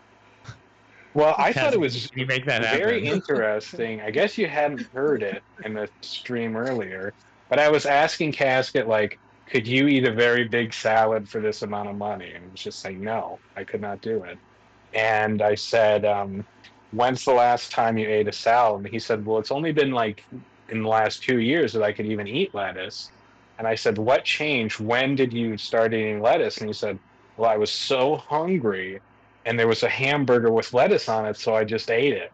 Well, I thought Can it was you make that very happen? interesting. I guess you hadn't heard it in the stream earlier, but I was asking Casket, like, could you eat a very big salad for this amount of money? And he was just saying, no, I could not do it. And I said, when's the last time you ate a salad? And he said, well, it's only been like in the last 2 years that I could even eat lettuce. And I said, what changed? When did you start eating lettuce? And he said, well, I was so hungry and there was a hamburger with lettuce on it, so I just ate it.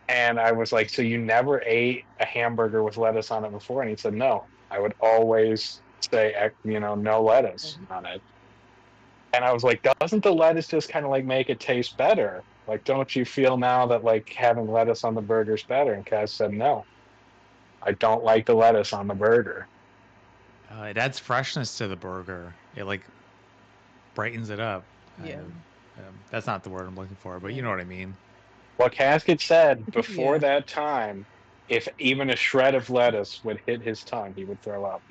And I was like, so you never ate a hamburger with lettuce on it before? And he said, no, I would always say, no lettuce on it. And I was like, doesn't the lettuce just kind of like make it taste better? Like, don't you feel now that like having lettuce on the burger is better? And Kaz said, no, I don't like the lettuce on the burger. It adds freshness to the burger. It like brightens it up. Yeah. That's not the word I'm looking for, but you know what I mean. Well, Casket said before Yeah. that time, if even a shred of lettuce would hit his tongue, he would throw up.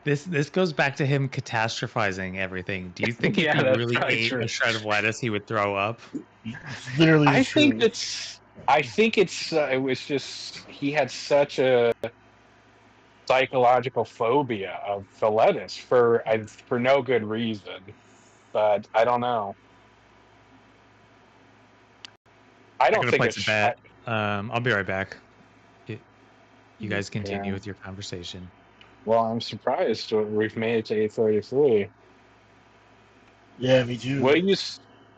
This goes back to him catastrophizing everything. Do you think if Yeah, he that's really probably ate true. a shred of lettuce, he would throw up? It's literally I true. think it was just he had such a psychological phobia of the lettuce for no good reason, but I don't know. I I'm don't gonna think place a it's. bet. I'll be right back. You guys Yeah. continue with your conversation. Well, I'm surprised we've made it to 8:33. Yeah, me too. Will you?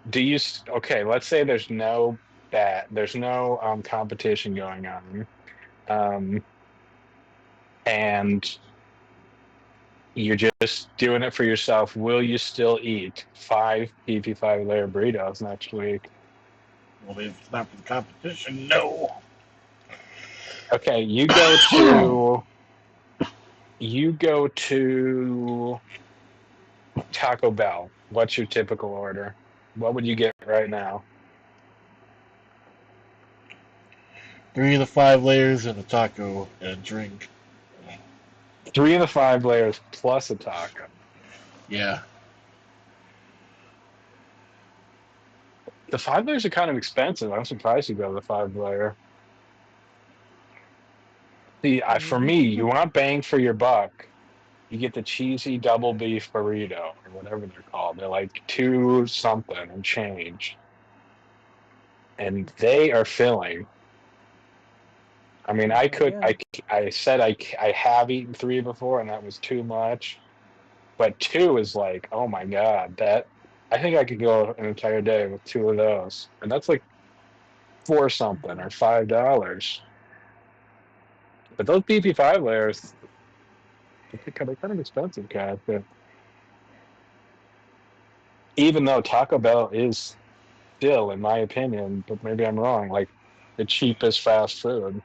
Do you? Okay, let's say there's no competition going on, and you're just doing it for yourself. Will you still eat 5 layer burritos next week? Well, if it's not for the competition, no. Okay, you go to Taco Bell. What's your typical order? What would you get right now? 3 of the 5 layers and a taco and a drink. 3 of the 5 layers plus a taco. Yeah. The 5 layers are kind of expensive. I'm surprised you go to the 5 layer. See, for me, you want bang for your buck. You get the cheesy double beef burrito or whatever they're called. They're like 2 something and change, and they are filling. I mean, I said I have eaten 3 before, and that was too much. But 2 is like, oh my God, I think I could go an entire day with 2 of those. And that's like 4 something or $5. But those BP5 layers, they're kind of expensive, guys. Even though Taco Bell is still, in my opinion, but maybe I'm wrong, like the cheapest fast food.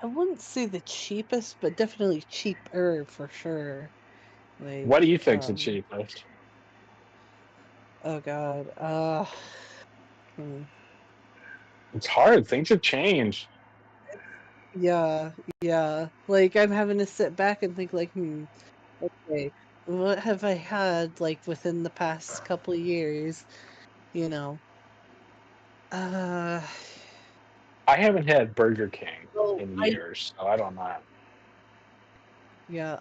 I wouldn't say the cheapest, but definitely cheaper for sure. What do Like, you think's the cheapest? oh god, hmm. It's hard. Things have changed. Yeah, yeah. Like I'm having to sit back and think like, okay, what have I had like within the past couple of years, you know? Uh, I haven't had Burger King well, in I years, so I don't know. yeah,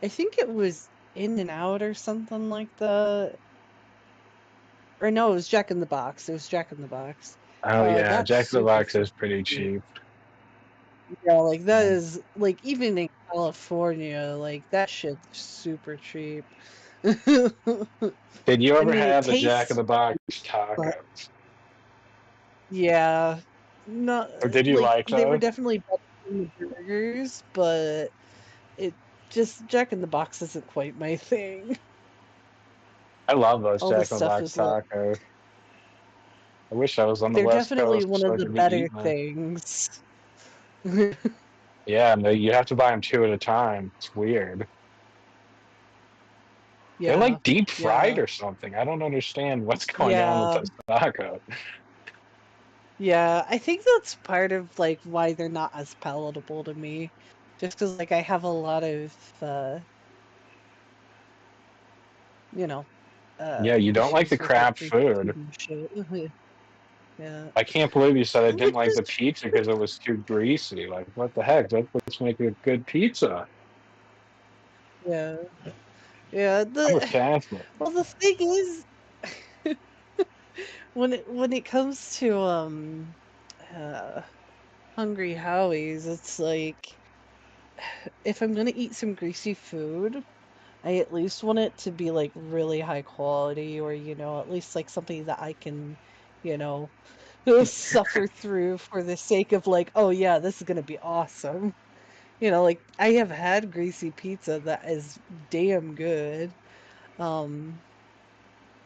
I think it was In and Out or something like that. Or no, it was Jack in the Box. It was Jack in the Box. Oh yeah, That's Jack in the super Box is freaking pretty cheap. cheap. Yeah, like that is like even in California, like that shit's super cheap. I Did you ever mean, it have the Jack in tastes, the Box but tacos? yeah, not Or did you like like they were those? definitely better than the burgers, but it just Jack in the Box isn't quite my thing. I love those All the Jack in the stuff Box is like tacos. I wish I was on the they're West definitely Coast one so of I the could be better eating them. things. Yeah, and you have to buy them 2 at a time. It's weird. They're Yeah, like deep fried yeah, or something. I don't understand what's going on with yeah, those tacos. yeah. I think that's part of like why they're not as palatable to me. Just because like I have a lot of you know, Yeah, you don't like the issues with like crap greasy food. food and shit. Yeah. I can't believe you said I didn't Which like is the pizza because it was too greasy. Like, what the heck? Let's make a good pizza. yeah. Yeah, I'm a the Catholic. well the thing is when it comes to uh Hungry Howie's, it's like if I'm gonna eat some greasy food, I at least want it to be like really high quality or at least like something that I can, you know, suffer through for the sake of like, oh yeah, this is gonna be awesome. Like I have had greasy pizza that is damn good. Um,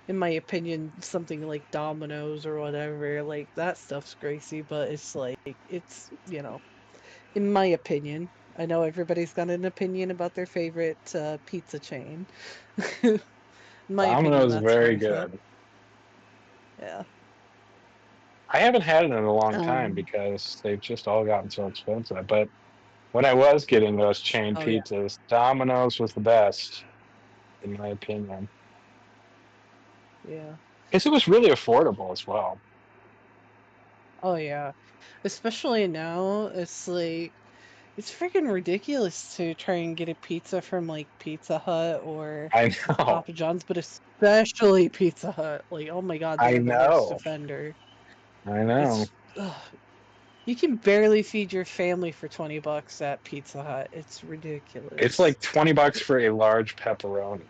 in my opinion, something like Domino's or whatever, like that stuff's greasy, but it's like in my opinion. I know everybody's got an opinion about their favorite pizza chain. In my opinion, Domino's is that's very worth it. good. Yeah. I haven't had it in a long time Um, because they've just all gotten so expensive. But when I was getting those chain oh yeah, pizzas, Domino's was the best, in my opinion. yeah. Because it was really affordable as well. Oh yeah. Especially now, it's like it's freaking ridiculous to try and get a pizza from like Pizza Hut or I know. Papa John's, but especially Pizza Hut. Like, oh my God, I they're the worst know. offender. I know. It's you can barely feed your family for $20 at Pizza Hut. It's It's ridiculous. like $20 for a large pepperoni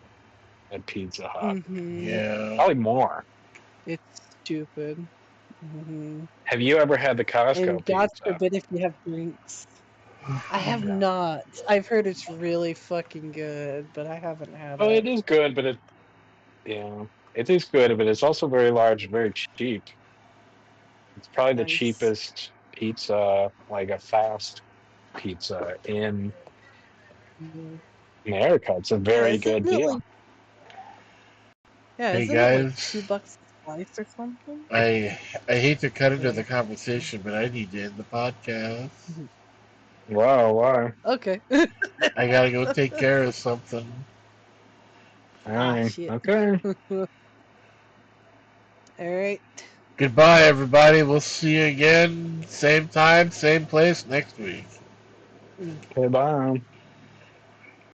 at Pizza Hut. Mm-hmm. Yeah. Probably more. It's stupid. Mm-hmm. Have you ever had the And Costco God pizza? forbid if you have drinks. I have Yeah. not. I've heard it's really fucking good, but I haven't had Well, it it. is good, but it is good, but it's also very large, very cheap. It's probably the Nice. cheapest pizza, like a fast pizza in Mhm. America. It's a Yeah, very good deal. Hey isn't it like guys, $2 a slice or something? I hate to cut into Yeah. the conversation, but I need to end the podcast. Mhm. Wow, wow. Okay. I gotta go take care of something. All Ah, right. shit. Okay. All right. Goodbye, everybody. We'll see you again, same time, same place next week. Mm. Okay, bye.